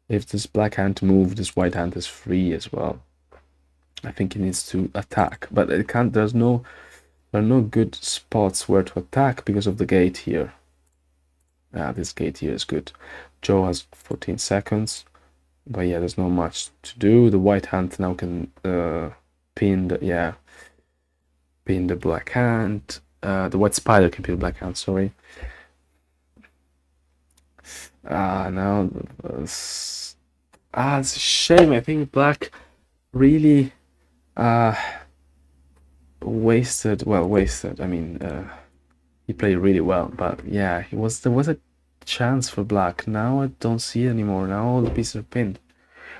If this black ant moves, this white ant is free as well. I think he needs to attack, but it can't. There are no good spots where to attack because of the gate here. This gate here is good. Joe has 14 seconds, but yeah, there's not much to do. The white hand now can pin the black hand. The white spider can pin the black hand. Sorry. Now it's a shame. I think black really wasted. Well, wasted. I mean, he played really well, but yeah, there was a chance for black. Now I don't see it anymore. Now all the pieces are pinned.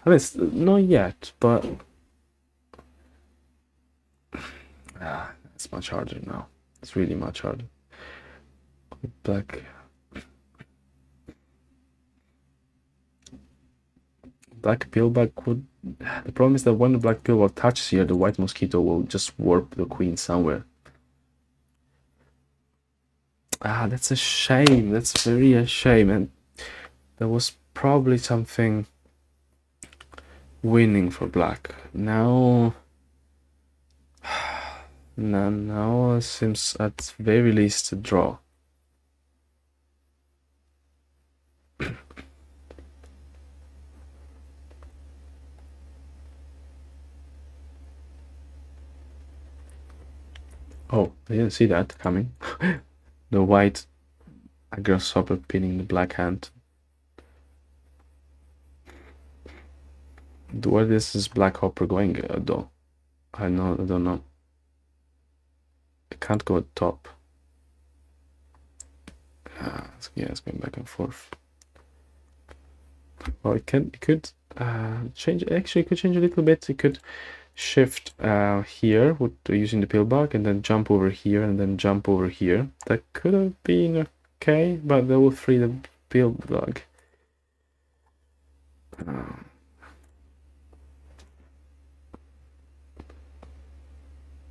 I mean, it's not yet, but it's much harder now. It's really much harder. Black pillbug would. The problem is that when the black pillbug touches here, the white mosquito will just warp the queen somewhere. That's a shame. That's very a shame, and there was probably something winning for black. Now it seems at very least a draw. Oh, I didn't see that coming. The white grasshopper pinning the black hand. Where this is black hopper going though? I don't know. It can't go at top. Yeah, it's going back and forth. Well, it could change. Actually, it could change a little bit. It could shift here using the pillbug, and then jump over here, and then jump over here. That could have been okay, but that will free the pillbug.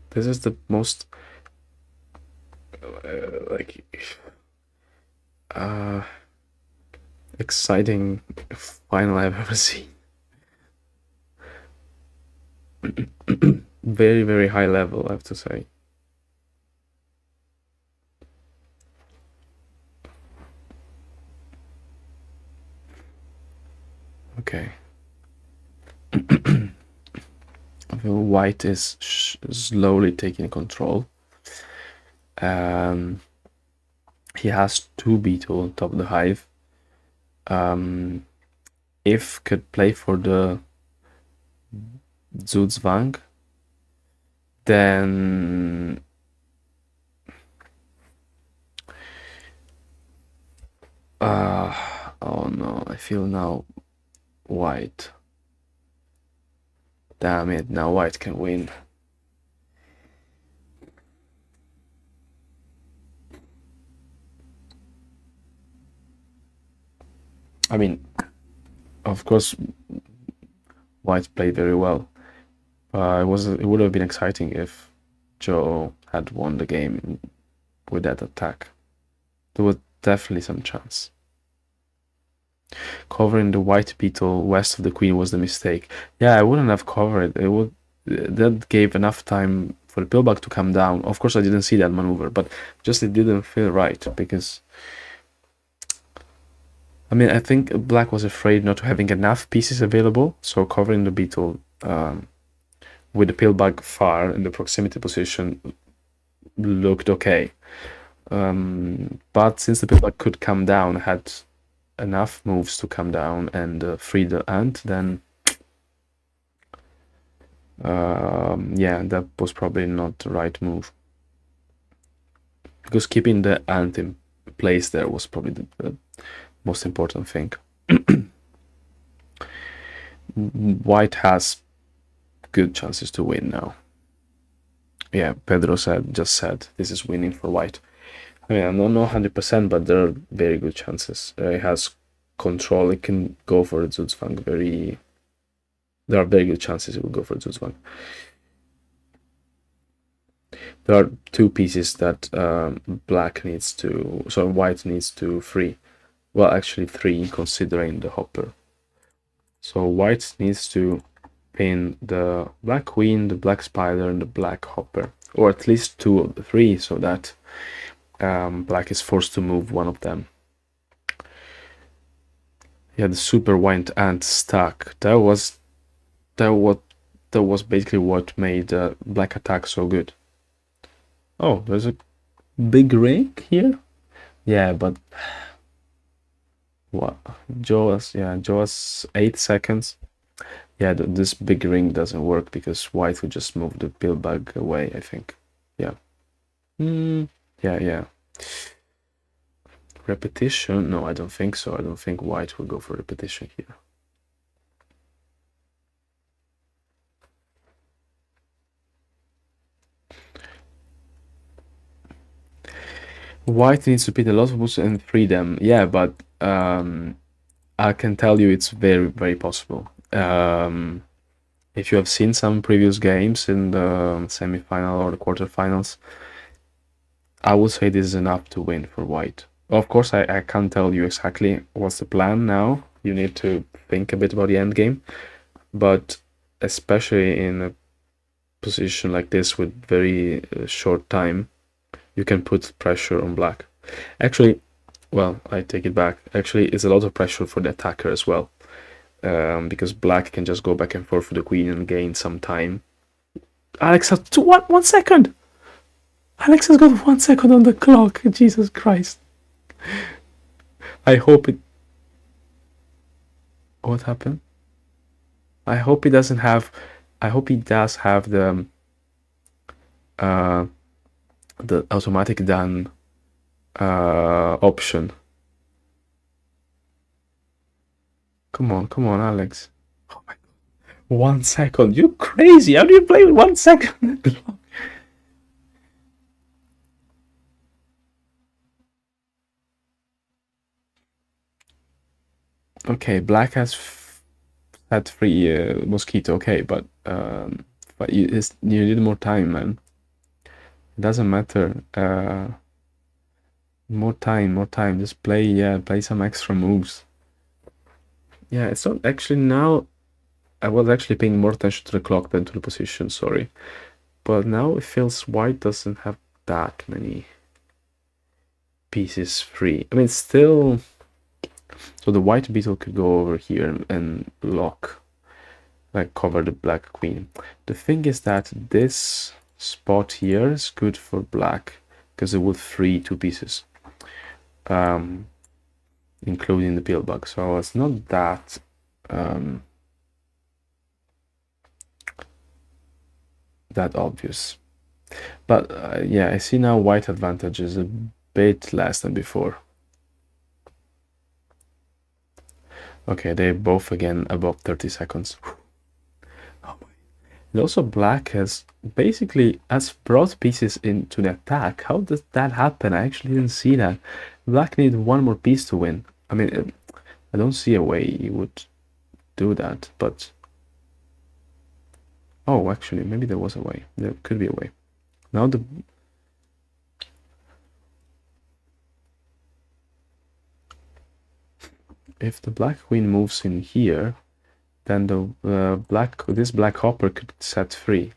This is the most exciting final I've ever seen. Very, very high level, I have to say. Okay. White is slowly taking control. He has 2 beetle on top of the hive. If could play for the Zuzwang, then oh no, I feel now white. Damn it, now white can win. I mean, of course, white played very well. It would have been exciting if Joe had won the game with that attack. There was definitely some chance. Covering the white beetle west of the queen was the mistake. Yeah, I wouldn't have covered it. That gave enough time for the pillbug to come down. Of course, I didn't see that maneuver, but just it didn't feel right because I mean, I think black was afraid not having enough pieces available, so covering the beetle with the pillbug far in the proximity position looked okay. But since the pillbug could come down, had enough moves to come down and free the ant, then yeah, that was probably not the right move. Because keeping the ant in place there was probably the most important thing. White has good chances to win now. Yeah, Pedro just said this is winning for white. I mean, I don't know 100%, but there are very good chances. It has control. It can go for the Zuzwang. There are very good chances it will go for Zuzwang. There are 2 pieces that white needs to free. Well, actually 3, considering the hopper. So white needs to pin the black queen, the black spider, and the black hopper, or at least 2 of the 3, so that black is forced to move one of them. Yeah, the super white ant stuck. That was basically what made black attack so good. Oh, there's a big ring here. Yeah, but what? Joe's 8 seconds. Yeah, this big ring doesn't work because white would just move the pillbug away, I think. Yeah. Yeah. Repetition? No, I don't think so. I don't think white will go for repetition here. White needs to put a lot of moves and free them. Yeah, but I can tell you it's very, very possible. If you have seen some previous games in the semi-final or the quarterfinals, I would say this is enough to win for white. Of course, I can't tell you exactly what's the plan now. You need to think a bit about the end game, but especially in a position like this with very short time, you can put pressure on black. Actually, well, I take it back. Actually, it's a lot of pressure for the attacker as well, because black can just go back and forth with the queen and gain some time. Alex has 1 second. Alex has got 1 second on the clock. Jesus Christ. I hope it... What happened? I hope he doesn't have... I hope he does have the automatic done option. Come on, Alex. Oh my God. 1 second. You're crazy. How do you play with 1 second? Okay, black has had 3 mosquito. Okay, but you need more time, man. It doesn't matter. More time. Just play some extra moves. Yeah, it's not actually now. I was actually paying more attention to the clock than to the position, sorry. But now it feels white doesn't have that many pieces free. I mean, still... So the white beetle could go over here and lock, like cover the black queen. The thing is that this spot here is good for black, because it will free 2 pieces. Including the peel bug. So it's not that... that obvious. But yeah, I see now white advantage is a bit less than before. Okay, they're both again above 30 seconds. Oh my. And also black has basically has brought pieces into the attack. How does that happen? I actually didn't see that. Black needed 1 more piece to win. I mean, I don't see a way you would do that, but... Oh, actually, maybe there was a way. There could be a way. Now the... If the black queen moves in here, then the this black hopper could set free.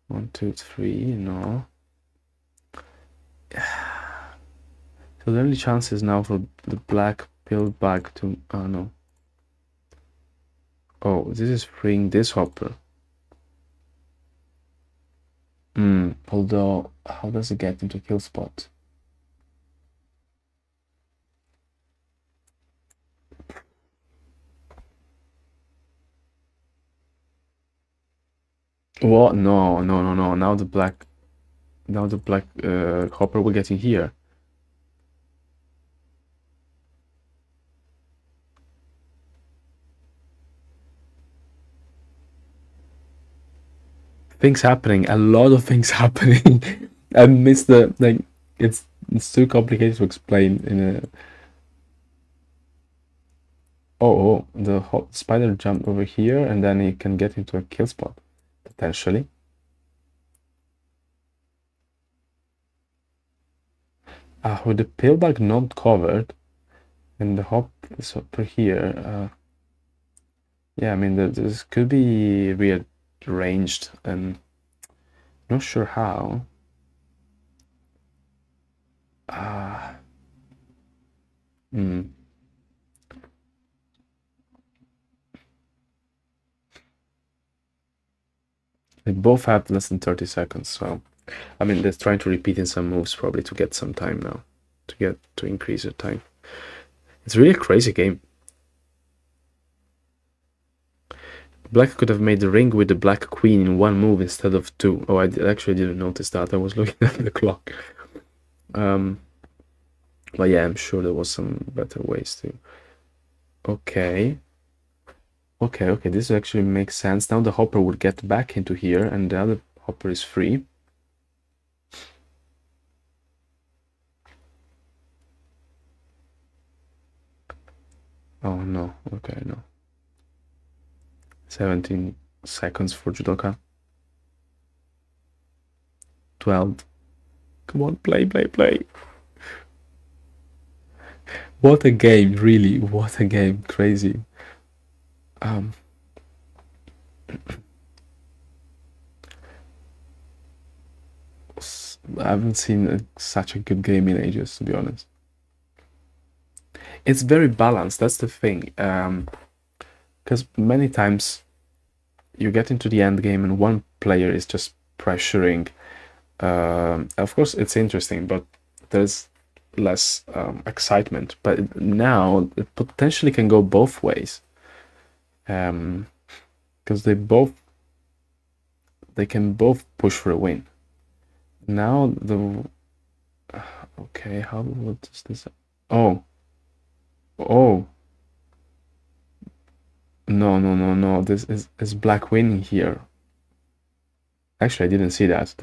1, 2, 3, no. So the only chance is now for the black pill bag to... Oh, no. Oh, this is freeing this hopper. Although, how does it get into kill spot? What? No. Now the black hopper will get in here. Things happening, a lot of things happening. I missed the, like, it's too complicated to explain in a... Oh, the spider jumped over here and then he can get into a kill spot, potentially. With the pillbag not covered and the hop is over here, yeah, I mean, this could be rearranged and not sure how. They both have less than 30 seconds, so I mean, they're trying to repeat in some moves probably to get some time now, to increase the time. It's really a crazy game. Black could have made the ring with the black queen in 1 move instead of 2. Oh, I actually didn't notice that. I was looking at the clock. But yeah, I'm sure there was some better ways to... Okay, this actually makes sense. Now the hopper would get back into here and the other hopper is free. Oh no, okay, no. 17 seconds for Jewdoka. 12. Come on, play. What a game, really. What a game. Crazy. I haven't seen such a good game in ages, to be honest. It's very balanced, that's the thing. Because many times you get into the end game and one player is just pressuring. Of course, it's interesting, but there's less excitement. But now it potentially can go both ways, because they can both push for a win. Now the okay, how does this? Oh, no, this is black winning here. Actually, I didn't see that.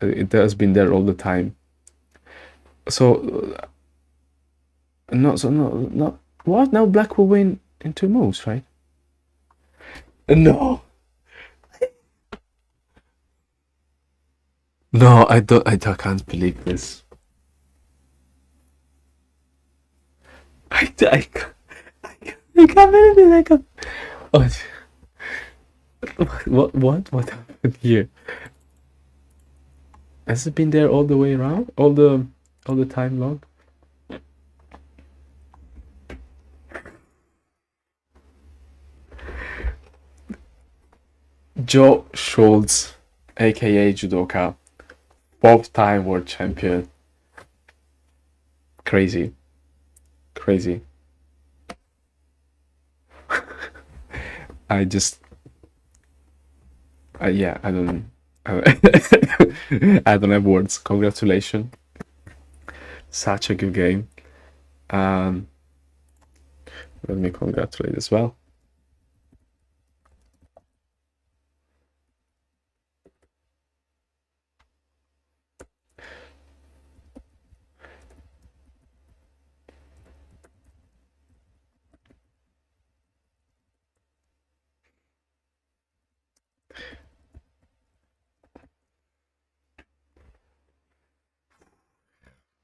It has been there all the time. So no, what? Now black will win in 2 moves, right? No, I can't believe this. I can't believe this. Oh, What happened here? Has it been there all the way around? All the time long? Joe Schultz, aka Jewdoka, 4th-time world champion. Crazy. Crazy. I just yeah, I don't I don't have words. Congratulations. Such a good game. Um Let me congratulate as well.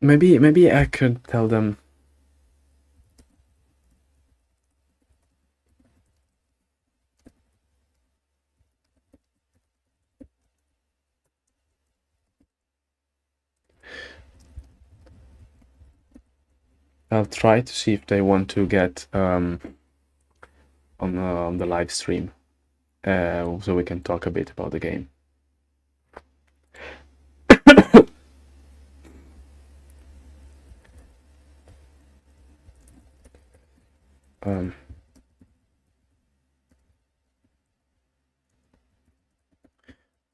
Maybe I could tell them. I'll try to see if they want to get on the live stream, so we can talk a bit about the game.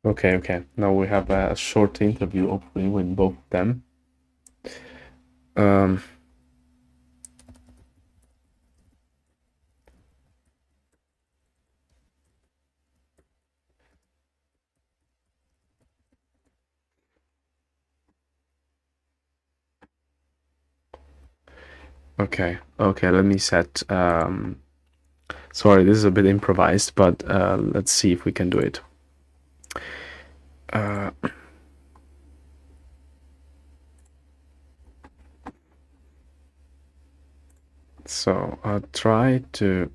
Okay. Now we have a short interview, hopefully, with both of them. Okay, let me set. Sorry, this is a bit improvised, but let's see if we can do it. So I'll try to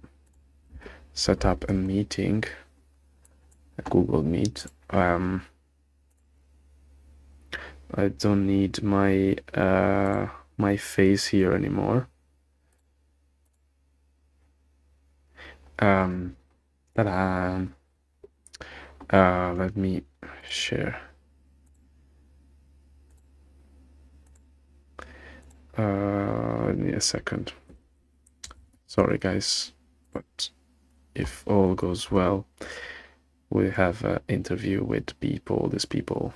set up a meeting, a Google Meet. I don't need my my face here anymore. Ta-da! Let me share. Give me a second. Sorry, guys, but if all goes well, we have an interview with these people,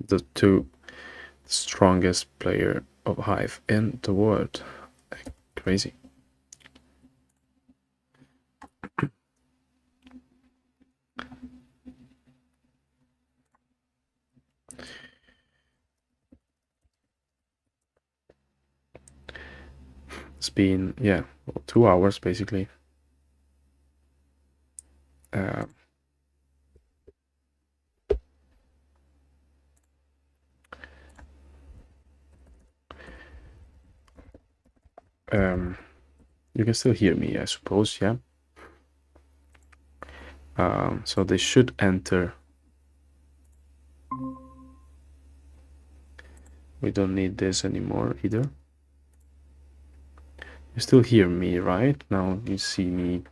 the two strongest player of HIVE in the world. Crazy. It's been, yeah, 2 hours basically. You can still hear me, I suppose, yeah. So they should enter. We don't need this anymore either. You still hear me, right? Now you see me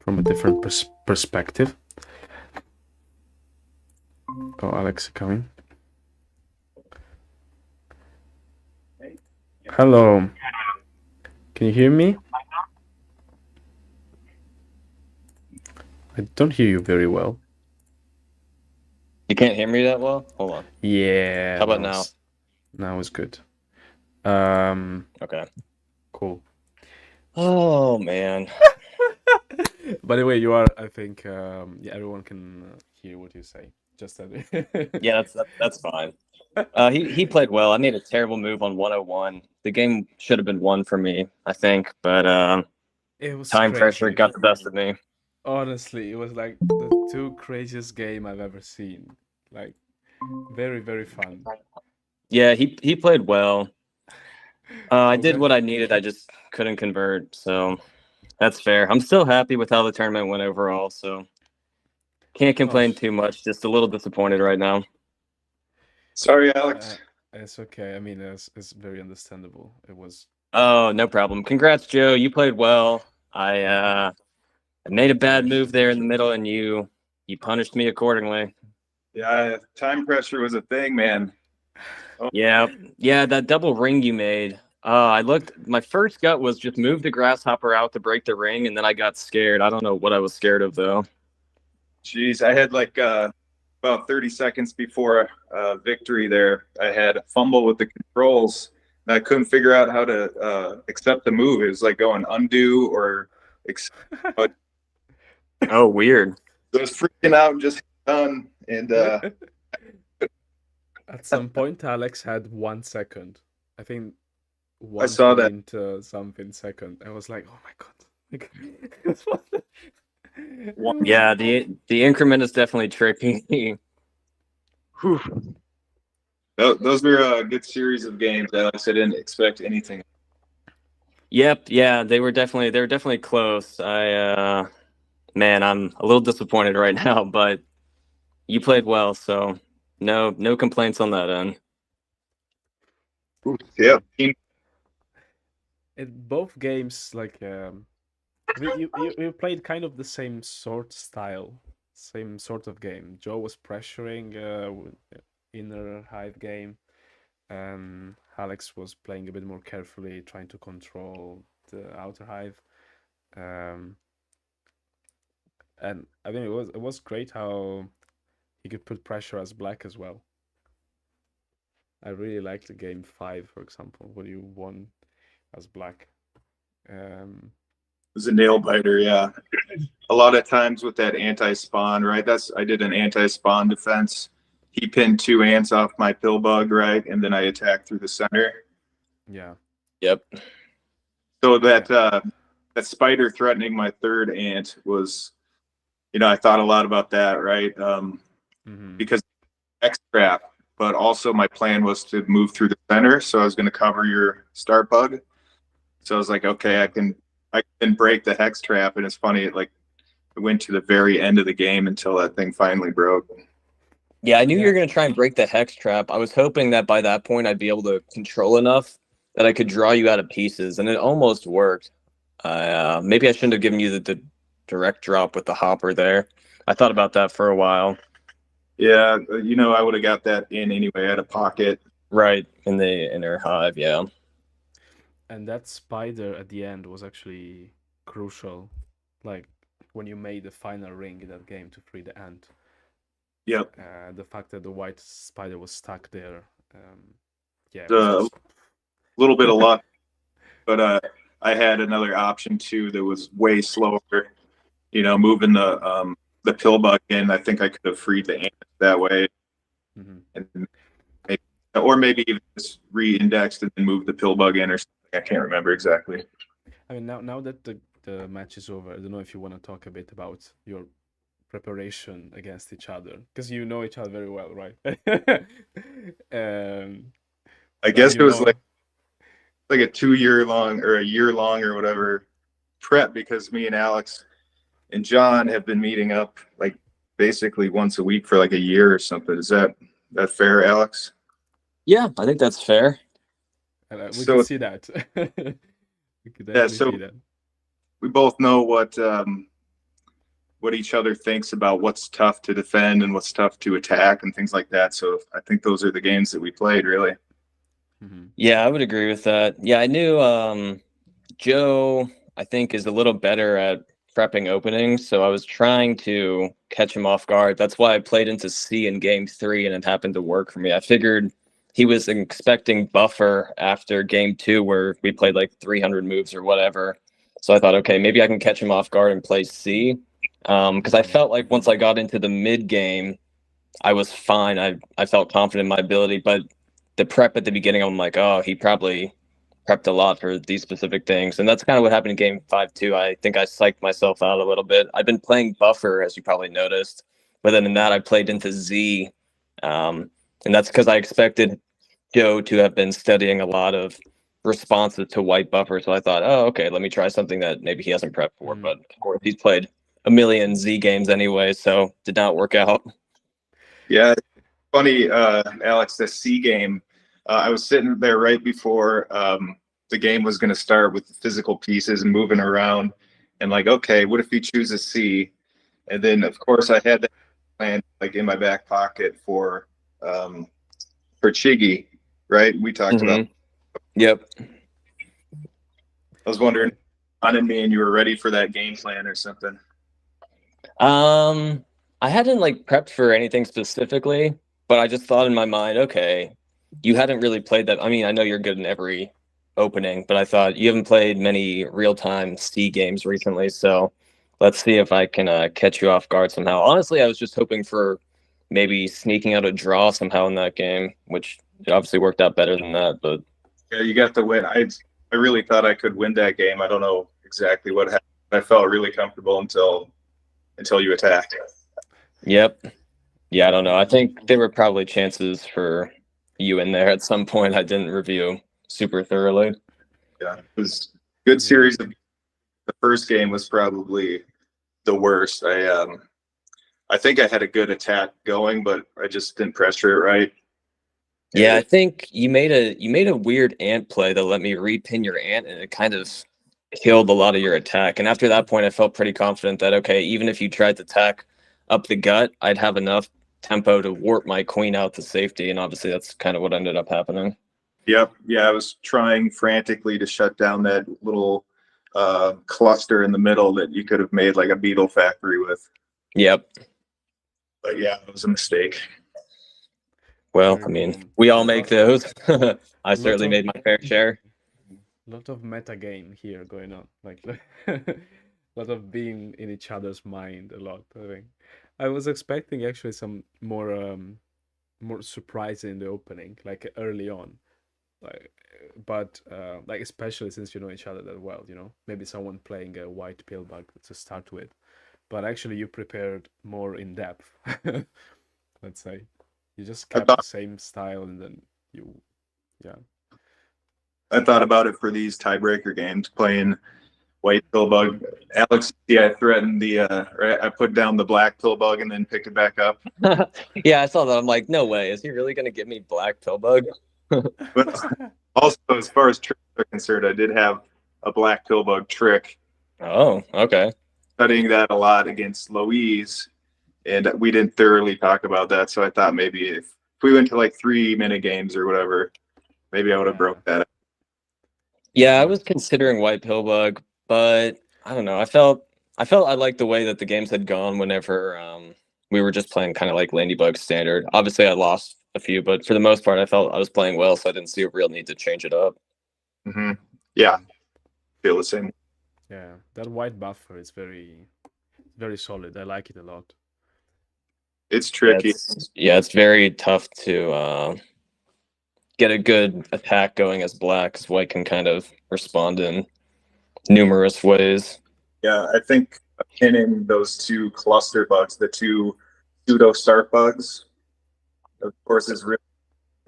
from a different perspective. Oh, Alex coming. Hello. Can you hear me? I don't hear you very well. You can't hear me that well? Hold on. Yeah. How about now? Now it's good. Okay. Cool. Oh, man. By the way, you are, I think, yeah, everyone can hear what you say. Just that. Yeah, that's fine. He played well. I made a terrible move on 101. The game should have been won for me, I think, but It was time crazy. pressure got the best of me. Honestly, it was like the two craziest game I've ever seen. Like, very, very fun. Yeah, he played well. I did what I needed. I just couldn't convert. So That's fair. I'm still happy with how the tournament went overall, so can't complain too much. Just a little disappointed right now. Sorry, Alex. It's okay. I mean, it's very understandable. It was. Oh, no problem. Congrats, Joe. You played well. I made a bad move there in the middle, and you punished me accordingly. Yeah, time pressure was a thing, man. Oh. Yeah, that double ring you made. I looked. My first gut was just move the grasshopper out to break the ring, and then I got scared. I don't know what I was scared of though. Jeez, I had like about 30 seconds before victory there. I had a fumble with the controls. And I couldn't figure out how to accept the move. It was like going undo or. Oh, weird. I was freaking out and just done. And at some point, Alex had 1 second. I think. I saw that. Something second. I was like, oh my god. Yeah, the increment is definitely tricky. Those were a good series of games, Alex. I didn't expect anything. Yep, yeah, they were definitely close. Man, I'm a little disappointed right now, but you played well, so no complaints on that end. Yeah. In both games, like you played kind of the same style, same sort of game. Joe was pressuring inner Hive game, and Alex was playing a bit more carefully, trying to control the outer Hive. And I think it was great how he could put pressure as black as well. I really liked the game 5, for example, where you won as black. It was a nail biter, yeah. A lot of times with that anti-spawn, right? I did an anti-spawn defense. He pinned 2 ants off my pill bug, right? And then I attacked through the center. Yeah. Yep. So that spider threatening my 3rd ant was, I thought a lot about that, right? Because X trap, but also my plan was to move through the center, so I was going to cover your start bug. So I was like, okay, I can break the hex trap, and it's funny, it went to the very end of the game until that thing finally broke. Yeah, I knew you were going to try and break the hex trap. I was hoping that by that point I'd be able to control enough that I could draw you out of pieces, and it almost worked. Maybe I shouldn't have given you the direct drop with the hopper there. I thought about that for a while. Yeah, I would have got that in anyway out of pocket. Right, in the inner Hive, yeah. And that spider at the end was actually crucial. Like, when you made the final ring in that game to free the ant. Yep. The fact that the white spider was stuck there. Yeah. A little bit of luck. But I had another option too that was way slower. Moving the pill bug in. I think I could have freed the ant that way. And maybe even just re-indexed and then moved the pill bug in or something. I can't remember exactly. I mean, now that the match is over, I don't know if you want to talk a bit about your preparation against each other, because you know each other very well, right? I guess it was like a 2-year long or a year long or whatever prep, because me and Alex and John have been meeting up like basically once a week for like a year or something. Is that fair, Alex? Yeah, I think that's fair. We can see that. We could definitely see that. We both know what each other thinks about what's tough to defend and what's tough to attack and things like that. So I think those are the games that we played, really. Yeah, I would agree with that. Yeah, I knew Joe, I think, is a little better at prepping openings, so I was trying to catch him off guard. That's why I played into C in game 3, and it happened to work for me. I figured he was expecting buffer after game 2, where we played like 300 moves or whatever. So I thought, okay, maybe I can catch him off guard and play C. Because I felt like once I got into the mid game, I was fine. I felt confident in my ability, but the prep at the beginning, I'm like, oh, he probably prepped a lot for these specific things. And that's kind of what happened in game 5 too. I think I psyched myself out a little bit. I've been playing buffer, as you probably noticed, but then in that I played into Z. And that's because I expected Joe to have been studying a lot of responsive to white buffer. So I thought, oh, okay, let me try something that maybe he hasn't prepped for. But of course, he's played a million Z games anyway, so did not work out. Yeah, funny, Alex, the C game. I was sitting there right before the game was going to start with the physical pieces and moving around, and like, okay, what if he chooses C? And then, of course, I had that plan like in my back pocket for Chiggy, right? We talked about. Yep. I was wondering, on me, and you were ready for that game plan or something. I hadn't like prepped for anything specifically, but I just thought in my mind, okay, you hadn't really played that. I mean, I know you're good in every opening, but I thought you haven't played many real-time C games recently, so let's see if I can catch you off guard somehow. Honestly, I was just hoping for maybe sneaking out a draw somehow in that game, which it obviously worked out better than that. But yeah, you got the win. I really thought I could win that game. I don't know exactly what happened. I felt really comfortable until you attacked. Yep. Yeah, I don't know. I think there were probably chances for you in there at some point. I didn't review super thoroughly. Yeah, it was a good series. The first game was probably the worst. I think I had a good attack going, but I just didn't pressure it right. Yeah, I think you made a weird ant play that let me repin your ant, and it kind of killed a lot of your attack. And after that point, I felt pretty confident that, okay, even if you tried to attack up the gut, I'd have enough tempo to warp my queen out to safety. And obviously that's kind of what ended up happening. Yep. Yeah, I was trying frantically to shut down that little cluster in the middle that you could have made like a beetle factory with. Yep. But yeah, it was a mistake. Well, I mean, we all make those. I certainly made my fair share. Lot of meta game here going on, like a lot of being in each other's mind a lot. I think I was expecting actually some more surprise in the opening, like early on, but like especially since you know each other that well, maybe someone playing a white pillbug to start with, but actually you prepared more in depth. Let's say you just kept the same style, and then yeah. I thought about it for these tiebreaker games, playing white pillbug. Alex, I threatened I put down the black pillbug and then picked it back up. Yeah, I saw that. I'm like, no way. Is he really going to give me black pillbug? But also, as far as tricks are concerned, I did have a black pillbug trick. Oh, okay. Studying that a lot against Louise, and we didn't thoroughly talk about that. So I thought maybe if we went to like 3-minute games or whatever, maybe I would have broke that up. Yeah, I was considering white pillbug, but I don't know. I felt I liked the way that the games had gone whenever we were just playing kind of like Landybug standard. Obviously, I lost a few, but for the most part, I felt I was playing well, so I didn't see a real need to change it up. Mm-hmm. Yeah, feel the same. Yeah, that white buffer is very solid. I like it a lot. It's tricky. It's very tough to get a good attack going as black, because white can kind of respond in numerous ways. Yeah, I think pinning those two cluster bugs, the two pseudo start bugs, of course, is really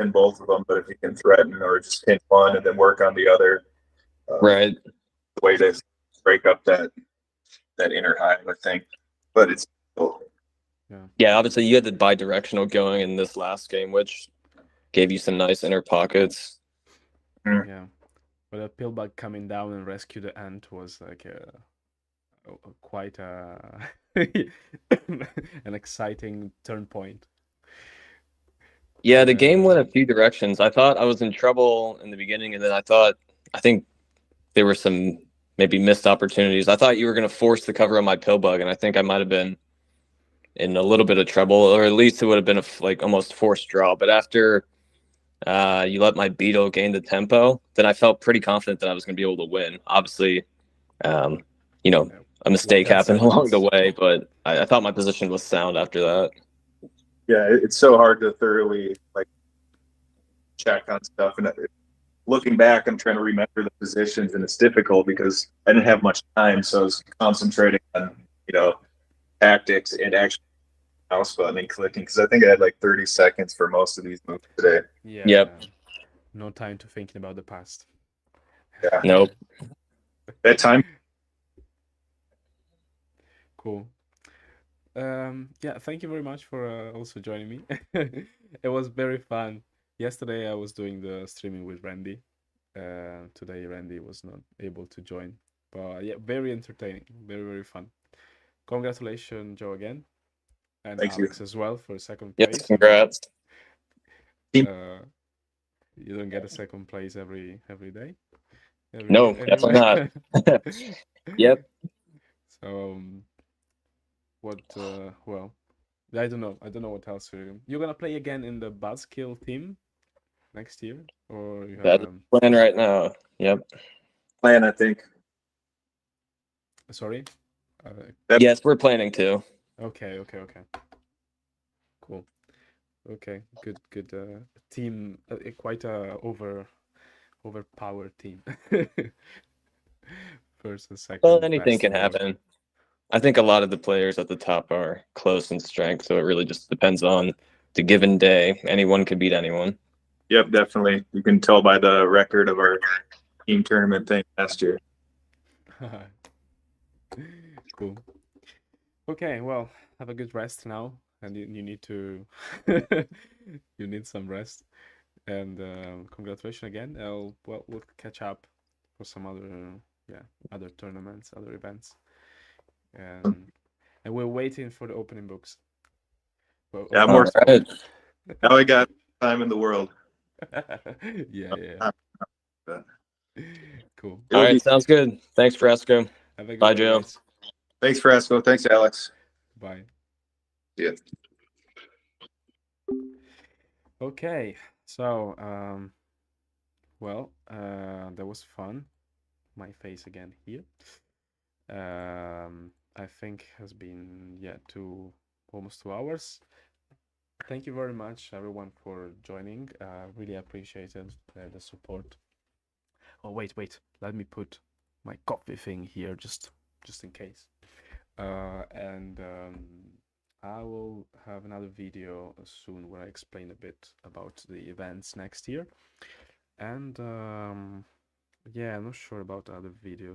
in both of them. But if you can threaten or just pin one and then work on the other, right, the way to break up that inner hive, I think. But it's yeah. Obviously, you had the bi-directional going in this last game, which gave you some nice inner pockets. Yeah, but a pillbug coming down and rescue the ant was like quite an exciting turn point. Yeah, the game went a few directions. I thought I was in trouble in the beginning, and then I think there were some maybe missed opportunities. I thought you were going to force the cover on my pillbug, and I think I might have been in a little bit of trouble, or at least it would have been like almost forced draw. But after you let my beetle gain the tempo, then I felt pretty confident that I was going to be able to win. Obviously, a mistake happened along the way, but I thought my position was sound after that. Yeah, it's so hard to thoroughly like check on stuff, and looking back, I'm trying to remember the positions, and it's difficult because I didn't have much time, so I was concentrating on tactics and actually mouse button and clicking, because I think I had like 30 seconds for most of these moves today. Yeah. Yep. No time to thinking about the past. Yeah. Nope. That time. Cool. Yeah, thank you very much for also joining me. It was very fun. Yesterday I was doing the streaming with Randy. Today Randy was not able to join. But yeah, very entertaining, very fun. Congratulations, Joe, again, and Thank you. Alex as well for second Yes, place. congrats. You don't get a second place every day. No, definitely not. Yep. So what? Well, I don't know. I don't know what else you're gonna play again in the Buzzkill team next year, or you have That's the plan right now. Yep. Plan, I think. Sorry. Yes, we're planning to. Okay. Cool. Okay. Good. Team. Quite a overpowered team. First and second. Well, anything best can world. happen. I think a lot of the players at the top are close in strength, so it really just depends on the given day. Anyone could beat anyone. Yep, definitely. You can tell by the record of our team tournament thing last year. Cool. Okay, well, have a good rest now, and you need to you need some rest. And congratulations again. We'll catch up for some other tournaments, other events, and we're waiting for the opening books. Well, Yeah, All right. Now I got time in the world. Yeah. Cool. All right, sounds good. Thanks, Fresco. Have a good Bye, day, Joe. guys. Thanks, Fresco. Thanks, Alex. Bye. Yeah. Okay, so well, that was fun. My face again here. I think has been almost 2 hours. Thank you very much, everyone, for joining. Really appreciated the support. Oh wait, let me put my coffee thing here just in case. And I will have another video soon where I explain a bit about the events next year. And yeah, I'm not sure about other videos.